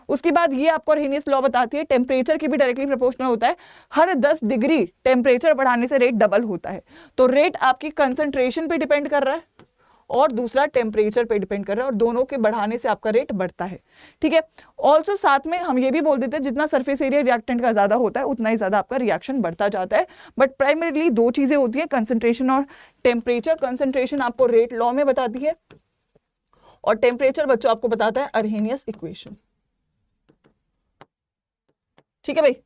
उसके बाद ये आपको अर्हेनियस लॉ बताती है, टेम्परेचर की भी डायरेक्टली प्रोपोर्शनल होता है, हर 10 डिग्री टेम्परेचर बढ़ाने से रेट डबल होता है। तो रेट आपकी कंसंट्रेशन पे डिपेंड कर रहा है और दूसरा टेम्परेचर पे डिपेंड कर रहा है, और दोनों के बढ़ाने से आपका रेट बढ़ता है। ठीक है, ऑल्सो साथ में हम ये भी बोल देते हैं जितना सरफेस एरिया रिएक्टेंट का ज्यादा होता है उतना ही ज्यादा आपका रिएक्शन बढ़ता जाता है। बट प्राइमरीली 2 चीजें होती है, कंसंट्रेशन और टेम्परेचर। कंसंट्रेशन आपको रेट लॉ में बताती है और टेम्परेचर बच्चों आपको बताता है अर्हेनियस इक्वेशन। ठीक है भाई,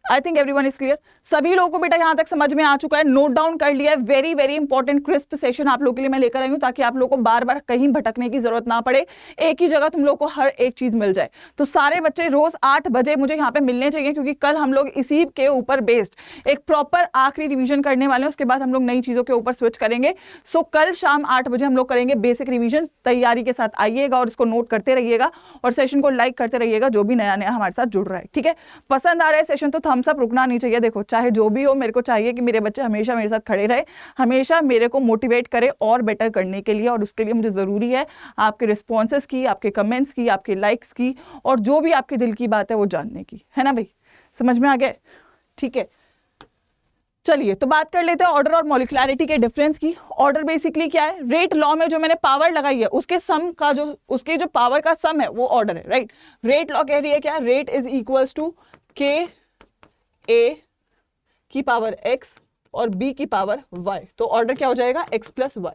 I think everyone is clear. सभी लोगों को बेटा यहाँ तक समझ में आ चुका है, नोट डाउन कर लिया है। Very very important crisp session आप लोगों के लिए मैं लेकर आई हूँ, ताकि आप लोगों को बार बार कहीं भटकने की जरूरत ना पड़े, एक ही जगह तुम लोग को हर एक चीज मिल जाए। तो सारे बच्चे रोज 8 बजे मुझे यहाँ पे मिलने चाहिए, क्योंकि कल हम लोग इसी के ऊपर बेस्ड एक प्रॉपर आखिरी रिवीजन करने वाले हैं। उसके बाद हम लोग नई चीजों के ऊपर स्विच करेंगे। सो कल शाम 8 बजे हम लोग करेंगे बेसिक रिवीजन। तैयारी के साथ आइएगा और इसको नोट करते रहिएगा और सेशन को लाइक करते रहिएगा, जो भी नया नया हमारे साथ जुड़ रहा है। ठीक है, पसंद आ रहा है सेशन तो थम्स अप, रुकना नहीं चाहिए। देखो चाहे जो भी हो, मेरे को चाहिए कि मेरे बच्चे हमेशा मेरे साथ खड़े रहे, हमेशा मेरे को मोटिवेट करे और बेटर करने के लिए। और उसके लिए मुझे जरूरी है आपके रिस्पॉन्सेस की, आपके कमेंट्स की, आपके लाइक्स की, और जो भी आपके दिल की बात है वो जानने की, है ना भाई? समझ में आ गया? ठीक है, चलिए तो बात कर लेते हैं ऑर्डर और मॉलिक्युलरिटी के डिफरेंस की। ऑर्डर बेसिकली क्या है? रेट लॉ में जो मैंने पावर लगाई है उसके सम का उसके जो पावर का सम है वो ऑर्डर है, राइट? रेट लॉ कह रही है क्या? Rate is equals to K A की पावर x और b की पावर y। तो ऑर्डर क्या हो जाएगा? x plus Y,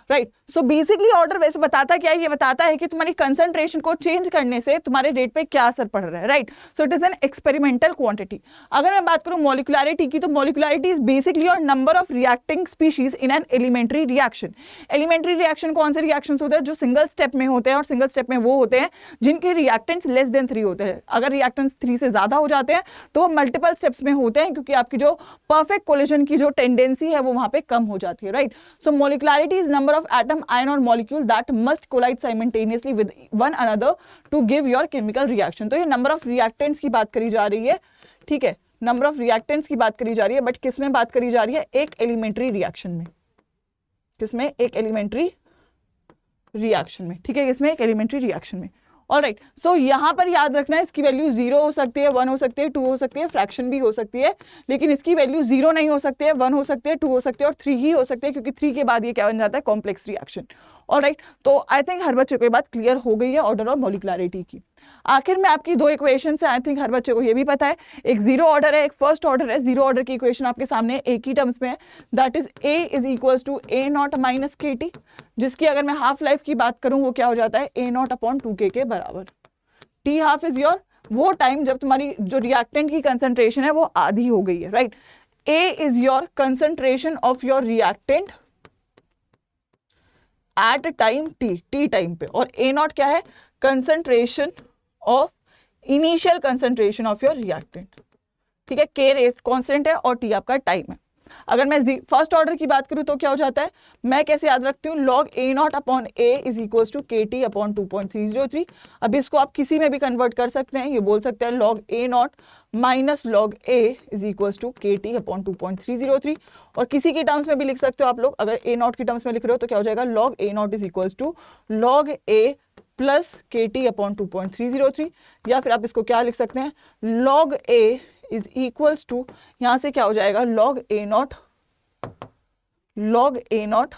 right? So basically order वैसे बताता क्या है? ये बताता है कि तुम्हारी कंसंट्रेशन को चेंज करने से तुम्हारे रेट पे क्या असर पड़ रहा है, right? So it is an experimental quantity. अगर मैं बात करूं मॉलिक्युलरिटी की, तो molecularity is basically your number of reacting species in an elementary reaction. Elementary reaction कौन से रिएक्शंस होते हैं? जो सिंगल स्टेप में होते हैं, और सिंगल स्टेप में वो होते हैं जिनके रिएक्टेंट्स लेस देन 3 होते हैं। अगर रिएक्टेंट्स 3 से ज्यादा हो जाते हैं तो वो मल्टीपल स्टेप्स में होते हैं, क्योंकि आपकी जो परफेक्ट कोलिजन की जो टेंडेंसी है वो वहां पे कम हो जाती है, right? So molecularity is number of atom, ion or molecule that must collide simultaneously with one another to give your chemical reaction। तो ये नंबर ऑफ रिएक्टेंट्स की बात करी जा रही है, ठीक है? नंबर ऑफ रिएक्टेंट्स की बात करी जा रही है, बट किस में बात करी जा रही है? एक एलिमेंट्री रिएक्शन में। किसमें? एक एलिमेंट्री रिएक्शन में, ठीक है? किसमें? एक एलिमेंट्री रिएक्शन में। ऑलराइट, सो यहाँ पर याद रखना है इसकी वैल्यू 0 हो सकती है, 1 हो सकती है, 2 हो सकती है, फ्रैक्शन भी हो सकती है, लेकिन इसकी वैल्यू 0 नहीं हो सकती है, 1 हो सकती है, 2 हो सकती है और 3 ही हो सकती है, क्योंकि 3 के बाद ये क्या बन जाता है? Complex reaction. ऑलराइट, तो आई थिंक हर बच्चे को ये बात क्लियर हो गई है ऑर्डर और मॉलिक्युलरिटी की। आखिर में आपकी 2 इक्वेशन है, आई थिंक हर बच्चे को ये भी पता है। एक जीरो ऑर्डर है, एक फर्स्ट ऑर्डर है। जीरो ऑर्डर की इक्वेशन आपके सामने एक ही टर्म्स में है, that is A is equals to A naught minus K T, जिसकी अगर मैं हाफ लाइफ की बात करूं वो क्या हो जाता है? ए नॉट अपॉन 2k के बराबर। टी हाफ इज योर वो टाइम जब तुम्हारी जो रिएक्टेंट की कंसंट्रेशन है वो आधी हो गई है, right? A is your concentration of your reactant at time T time पे, और ए नॉट क्या है? Concentration of initial concentration of your reactant, ठीक है? के रेट कांस्टेंट है और टी आपका टाइम है। अगर मैं फर्स्ट ऑर्डर की बात करूं तो क्या हो जाता है? मैं कैसे याद रखती हूँ? Log A naught upon A is equals to K T upon 2.303। अब इसको आप किसी में भी कन्वर्ट कर सकते हैं, ये बोल सकते हैं log A naught minus log A is equals to K T upon 2.303, और किसी की टर्म्स में भी लिख सकते हो आप लोग। अगर ए नॉट की टर्म्स में लिख रहे हो तो क्या हो जाएगा? Log A naught is equals to log A plus K T upon 2.303, या फिर आप इसको क्या लिख सकते हैं? Log A is equals to, यहां से क्या हो जाएगा? Log A naught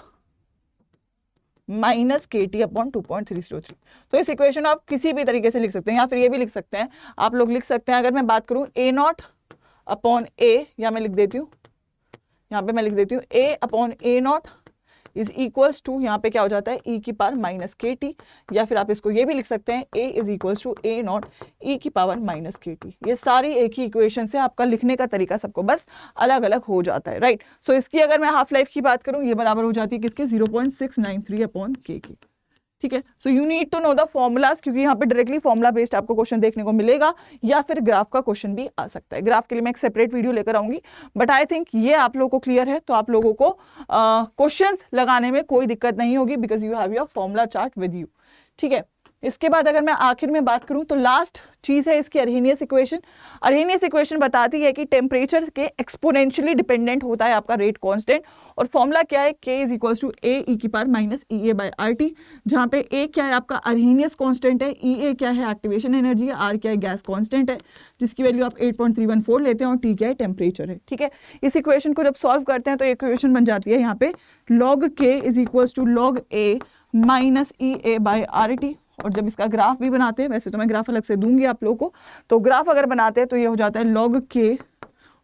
minus K T upon 2.303। तो इस इक्वेशन आप किसी भी तरीके से लिख सकते हैं, या फिर ये भी लिख सकते हैं, आप लोग लिख सकते हैं, अगर मैं बात करूं ए नॉट अपॉन ए, या मैं लिख देती हूँ, यहाँ पे मैं लिख देती हूँ A upon A naught is equals to, यहाँ पे क्या हो जाता है? ई की पावर माइनस के टी, या फिर आप इसको ये भी लिख सकते हैं A is equals to A naught E की पावर माइनस के टी। ये सारी एक ही इक्वेशन से, आपका लिखने का तरीका सबको बस अलग अलग हो जाता है, राइट? सो इसकी अगर मैं हाफ लाइफ की बात करूँ, ये बराबर हो जाती है किसके? 0.693 अपॉन के की, ठीक है? So you need to know the formulas, क्योंकि यहाँ पे डायरेक्टली फॉर्मुला बेस्ड आपको क्वेश्चन देखने को मिलेगा, या फिर ग्राफ का क्वेश्चन भी आ सकता है। ग्राफ के लिए मैं एक सेपरेट वीडियो लेकर आऊंगी, बट आई थिंक ये आप लोगों को क्लियर है, तो आप लोगों को क्वेश्चंस लगाने में कोई दिक्कत नहीं होगी, because you have your formula chart with you, ठीक है? इसके बाद अगर मैं आखिर में बात करूं तो लास्ट चीज है इसकी अर्हेनियस इक्वेशन। अर्हेनियस इक्वेशन बताती है कि टेम्परेचर के एक्सपोनेंशियली डिपेंडेंट होता है आपका रेट कांस्टेंट, और फॉर्मूला क्या है? k इज इक्वल्स टू ए ई की power minus E A by R T, जहाँ पे a क्या है? आपका अर्हेनियस कांस्टेंट है, ई ए क्या है? एक्टिवेशन एनर्जी है, आर क्या है? गैस कांस्टेंट है, जिसकी वैल्यू आप 8.314 लेते हैं, और टी क्या है? टेम्परेचर है, ठीक है? इस इक्वेशन को जब सॉल्व करते हैं तो इक्वेशन बन जाती है यहाँ पे log k is equals to log A minus E A by R T, और जब इसका ग्राफ भी बनाते हैं, वैसे तो मैं ग्राफ अलग से दूंगी आप लोगों को, तो ग्राफ अगर बनाते हैं तो ये हो जाता है लॉग के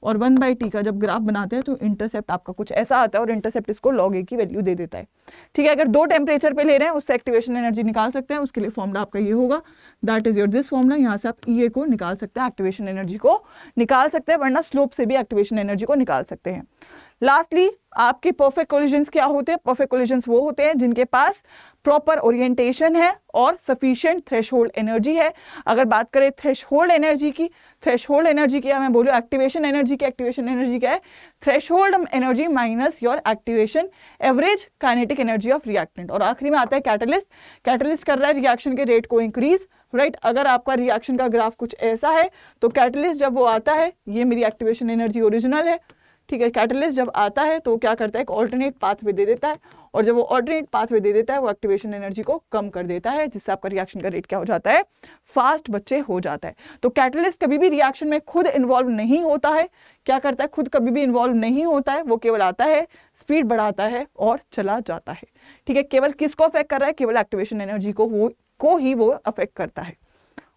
और 1/t का जब ग्राफ बनाते हैं तो इंटरसेप्ट आपका कुछ ऐसा आता है और इंटरसेप्ट इसको log a की वैल्यू दे देता है। ठीक है, अगर 2 टेम्परेचर पे ले रहे हैं उससे एक्टिवेशन एनर्जी निकाल सकते हैं, उसके लिए फॉर्मूला आपका ये होगा, that is your this formula. यहाँ से आप EA को निकाल सकते हैं, एक्टिवेशन एनर्जी को निकाल सकते हैं, वरना स्लोप से भी एक्टिवेशन एनर्जी को निकाल सकते हैं। लास्टली आपके परफेक्ट कोलिजन्स क्या होते हैं? परफेक्ट कोलिजन्स वो होते हैं जिनके पास प्रॉपर ओरिएंटेशन है और सफिशिएंट थ्रेशोल्ड एनर्जी है। अगर बात करें थ्रेशोल्ड एनर्जी की, थ्रेशोल्ड एनर्जी क्या मैं बोलूँ एक्टिवेशन एनर्जी की, एक्टिवेशन एनर्जी क्या है? Threshold energy minus your activation average kinetic energy of reactant. और आखिरी में आता है कैटलिस्ट। कैटलिस्ट कर रहा है रिएक्शन के रेट को इंक्रीज, राइट। अगर आपका रिएक्शन का ग्राफ कुछ ऐसा है तो कैटलिस्ट जब वो आता है, ये मेरी एक्टिवेशन एनर्जी ओरिजिनल है, ठीक है। कैटलिस्ट जब आता है तो क्या करता है, एक ऑल्टरनेट पाथवे दे देता है, और जब वो ऑल्टरनेट पाथवे दे देता है वो एक्टिवेशन एनर्जी को कम कर देता है, जिससे आपका रिएक्शन का रेट क्या हो जाता है? फास्ट बच्चे हो जाता है। तो कैटलिस्ट कभी भी रिएक्शन में खुद इन्वॉल्व नहीं होता है। क्या करता है? खुद कभी भी इन्वॉल्व नहीं होता है, वो केवल आता है, स्पीड बढ़ाता है और चला जाता है। ठीक है, केवल किसको अफेक्ट कर रहा है? केवल एक्टिवेशन एनर्जी को ही वो अफेक्ट करता है।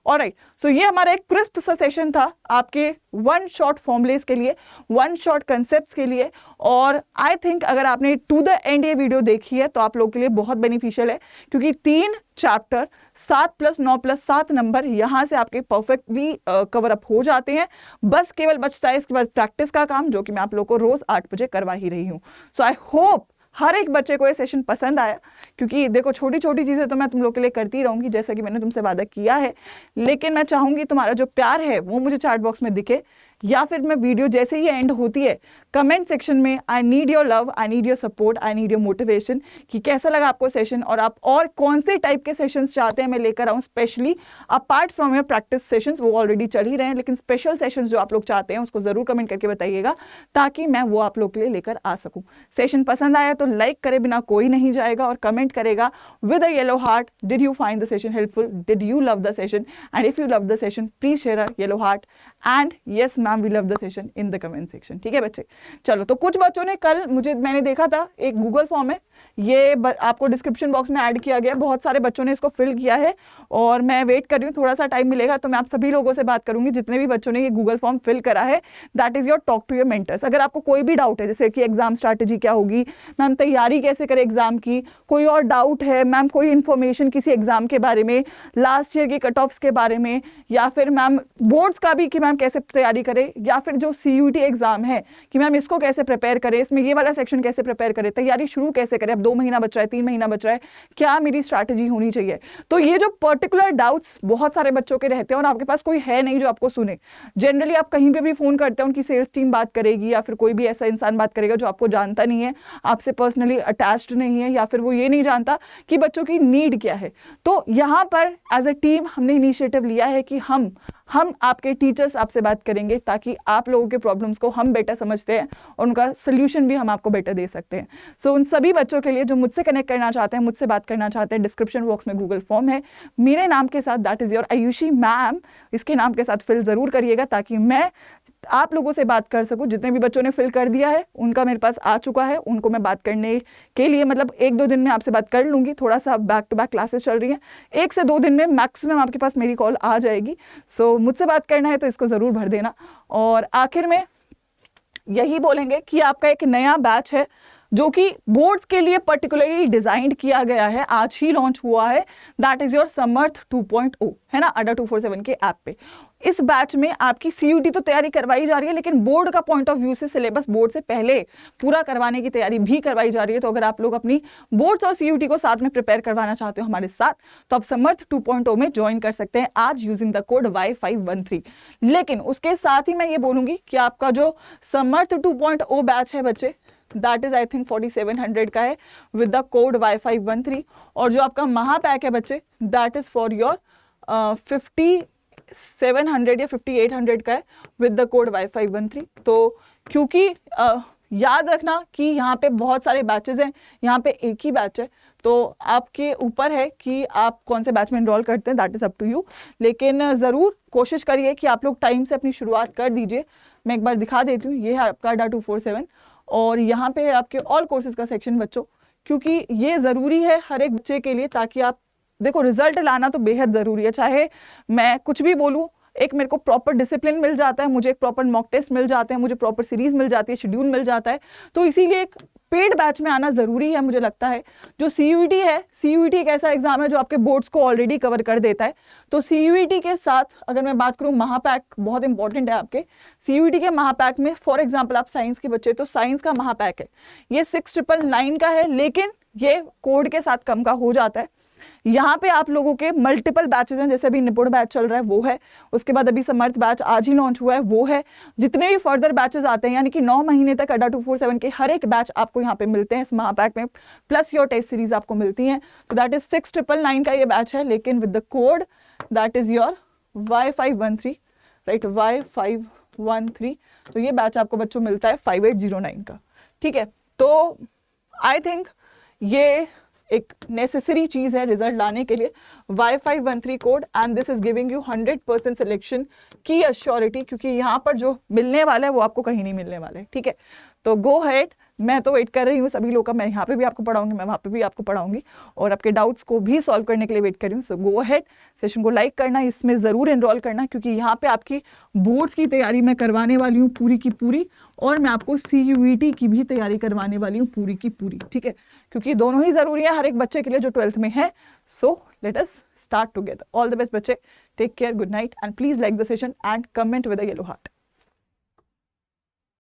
ऑलराइट, सो ये हमारा एक क्रिस्प सा सेशन था आपके वन शॉट फॉर्मुलेस के लिए, वन शॉट कंसेप्ट्स के लिए। और आई थिंक अगर आपने टू द एंड ये वीडियो देखी है तो आप लोगों के लिए बहुत बेनिफिशियल है, क्योंकि 3 चैप्टर 7 + 9 + 7 नंबर यहाँ से आपके परफेक्टली कवर अप हो जाते हैं। बस केवल बचता है इसके बाद प्रैक्टिस का काम, जो कि मैं आप लोगों को रोज 8 बजे करवा ही रही हूँ। सो आई होप हर एक बच्चे को ये सेशन पसंद आया, क्योंकि देखो छोटी छोटी चीज़ें तो मैं तुम लोग के लिए करती रहूँगी, जैसा कि मैंने तुमसे वादा किया है, लेकिन मैं चाहूँगी तुम्हारा जो प्यार है वो मुझे चैट बॉक्स में दिखे, या फिर मैं वीडियो जैसे ही एंड होती है कमेंट सेक्शन में I need your love, I need your support, I need your motivation, कि कैसा लगा आपको सेशन और आप और कौन से टाइप के सेशंस चाहते हैं मैं लेकर आऊँ, specially apart from your practice sessions, वो ऑलरेडी चल ही रहे हैं, लेकिन स्पेशल सेशंस जो आप लोग चाहते हैं उसको जरूर कमेंट करके बताइएगा, ताकि मैं वो आप लोग के लिए लेकर आ सकूँ। सेशन पसंद आया तो लाइक करे बिना कोई नहीं जाएगा, और कमेंट करेगा with a yellow heart, did you find the session helpful, did you love the session, and if you love the session please share a yellow heart and yes ma'am we love the session in the comment section. ठीक है बच्चे, चलो। तो कुछ बच्चों ने कल मैंने देखा था एक गूगल फॉर्म है, ये आपको डिस्क्रिप्शन बॉक्स में ऐड किया गया, बहुत सारे बच्चों ने इसको फिल किया है, और मैं वेट कर रही हूँ, थोड़ा सा टाइम मिलेगा तो मैं आप सभी लोगों से बात करूंगी जितने भी बच्चों ने ये गूगल फॉर्म फिल करा है। That is your talk to your mentors. अगर आपको कोई भी डाउट है, जैसे कि एग्जाम स्ट्रैटेजी क्या होगी, मैम तैयारी कैसे करें एग्जाम की, कोई और डाउट है मैम, कोई इन्फॉर्मेशन किसी एग्जाम के बारे में, लास्ट ईयर के कट ऑफ्स के बारे में, या फिर मैम बोर्ड्स का भी कि मैम कैसे तैयारी करें, या फिर जो CUT एग्जाम है कि मैम इसको कैसे प्रिपेयर करें, इसमें ये वाला सेक्शन कैसे प्रिपेयर करें, तैयारी शुरू कैसे करें, अब 2 महीना बच रहा है, 3 महीना बच रहा है, क्या मेरी स्ट्रैटेजी होनी चाहिए। तो ये जो पर्टिकुलर डाउट्स बहुत सारे बच्चों के रहते हैं और आपके पास कोई है नहीं जो आपको सुने, जनरली आप कहीं पे भी फोन करते हैं उनकी सेल्स टीम बात करेगी, या फिर कोई भी ऐसा इंसान बात करेगा जो आपको जानता नहीं है, आपसे पर्सनली अटैच्ड नहीं है, या फिर वो ये नहीं जानता कि बच्चों की नीड क्या है। तो यहाँ पर एज अ टीम हमने इनिशिएटिव लिया है कि हम आपके टीचर्स आपसे बात करेंगे, ताकि आप लोगों के प्रॉब्लम्स को हम बेटर समझते हैं और उनका सोल्यूशन भी हम आपको बेटर दे सकते हैं। सो उन सभी बच्चों के लिए जो मुझसे कनेक्ट करना चाहते हैं, मुझसे बात करना चाहते हैं, डिस्क्रिप्शन बॉक्स में गूगल फॉर्म है मेरे नाम के साथ, that is your Ayushi ma'am, इसके नाम के साथ फिल जरूर करिएगा, ताकि मैं आप लोगों से बात कर सकूं। जितने भी बच्चों ने फिल कर दिया है उनका मेरे पास आ चुका है, उनको मैं बात करने के लिए मतलब 1-2 दिन में आपसे बात कर लूंगी, थोड़ा सा बैक टू बैक क्लासेस चल रही हैं, 1 से 2 दिन में मैक्सिमम आपके पास मेरी कॉल आ जाएगी। सो मुझसे बात करना है तो इसको ज़रूर भर देना। और आखिर में यही बोलेंगे कि आपका एक नया बैच है जो कि बोर्ड्स के लिए पर्टिकुलरली डिजाइंड किया गया है, आज ही लॉन्च हुआ है, दैट इज योर समर्थ 2.0, है ना, अड्डा 247 के ऐप पे। इस बैच में आपकी CUT तो तैयारी करवाई जा रही है, लेकिन बोर्ड का पॉइंट ऑफ व्यू से सिलेबस बोर्ड से पहले पूरा करवाने की तैयारी भी करवाई जा रही है। तो अगर आप लोग अपनी बोर्ड्स और CUT को साथ में प्रिपेयर करवाना चाहते हो हमारे साथ, तो आप समर्थ 2.0 में ज्वाइन कर सकते हैं आज यूजिंग द कोड Y513। लेकिन उसके साथ ही मैं ये बोलूंगी कि आपका जो समर्थ 2.0 बैच है बच्चे, दैट इज आई थिंक 4700 का है विद द कोड Y513, और जो आपका महापैक है बच्चे, दैट इज फॉर योर 5700 या 5800 का है विद द कोड Y513। तो क्योंकि याद रखना कि यहाँ पे बहुत सारे बैचेस हैं, यहाँ पे एक ही बैच है, तो आपके ऊपर है कि आप कौन से बैच में एनरोल करते हैं, that is up to you. लेकिन ज़रूर कोशिश करिए कि आप लोग टाइम से अपनी शुरुआत कर दीजिए। मैं एक बार दिखा देती हूँ, ये है आपका अड्डा 247, और यहाँ पे है आपके ऑल कोर्सेज का सेक्शन बच्चों, क्योंकि ये ज़रूरी है हर एक बच्चे के लिए, ताकि आप देखो रिजल्ट लाना तो बेहद ज़रूरी है, चाहे मैं कुछ भी बोलूँ, एक मेरे को प्रॉपर डिसिप्लिन मिल जाता है, मुझे एक प्रॉपर मॉक टेस्ट मिल जाते हैं, मुझे प्रॉपर सीरीज मिल जाती है, शेड्यूल मिल जाता है। तो इसीलिए एक पेड बैच में आना ज़रूरी है मुझे लगता है। जो CUET है, CUET एक ऐसा एग्जाम है जो आपके बोर्ड्स को ऑलरेडी कवर कर देता है। तो CUET के साथ अगर मैं बात करूँ, महापैक बहुत इंपॉर्टेंट है आपके। CUET के महापैक में फॉर एग्जाम्पल आप साइंस के बच्चे, तो साइंस का महापैक है, ये 6999 का है, लेकिन ये कोड के साथ कम का हो जाता है। यहाँ पे आप लोगों के मल्टीपल बैचेस हैं, जैसे अभी निपुण बैच चल रहा है वो है, उसके बाद अभी समर्थ बैच आज ही लॉन्च हुआ है वो है। जितने भी फर्दर बैचेस आते हैं, यानी कि 9 महीने तक अड्डा 247 के हर एक बैच आपको यहाँ पे मिलते हैं इस महापैक में, प्लस योर टेस्ट सीरीज आपको मिलती हैं। तो दैट इज 6999 का ये बैच है, लेकिन with the code that is your Y513, right, Y513। तो ये बैच आपको बच्चों मिलता है 5809 का, ठीक है। तो आई थिंक ये एक नेसेसरी चीज है रिजल्ट लाने के लिए, Y513 code, and this is giving you 100% selection की अश्योरिटी, क्योंकि यहाँ पर जो मिलने वाला है वो आपको कहीं नहीं मिलने वाला है, ठीक है। तो गो हेड, मैं तो वेट कर रही हूँ सभी लोगों का, मैं यहाँ पे भी आपको पढ़ाऊंगी, मैं वहाँ पे भी आपको पढ़ाऊंगी, और आपके डाउट्स को भी सॉल्व करने के लिए वेट कर रही हूँ। सो गो हेड, सेशन को लाइक करना, इसमें ज़रूर एनरोल करना, क्योंकि यहाँ पे आपकी बोर्ड्स की तैयारी मैं करवाने वाली हूँ पूरी की पूरी, और मैं आपको CUET की भी तैयारी करवाने वाली हूँ पूरी की पूरी, ठीक है, क्योंकि दोनों ही ज़रूरी है हर एक बच्चे के लिए जो 12th में है। So let us start together. All the best बच्चे, take care, good night, and please like the session and comment with a yellow heart.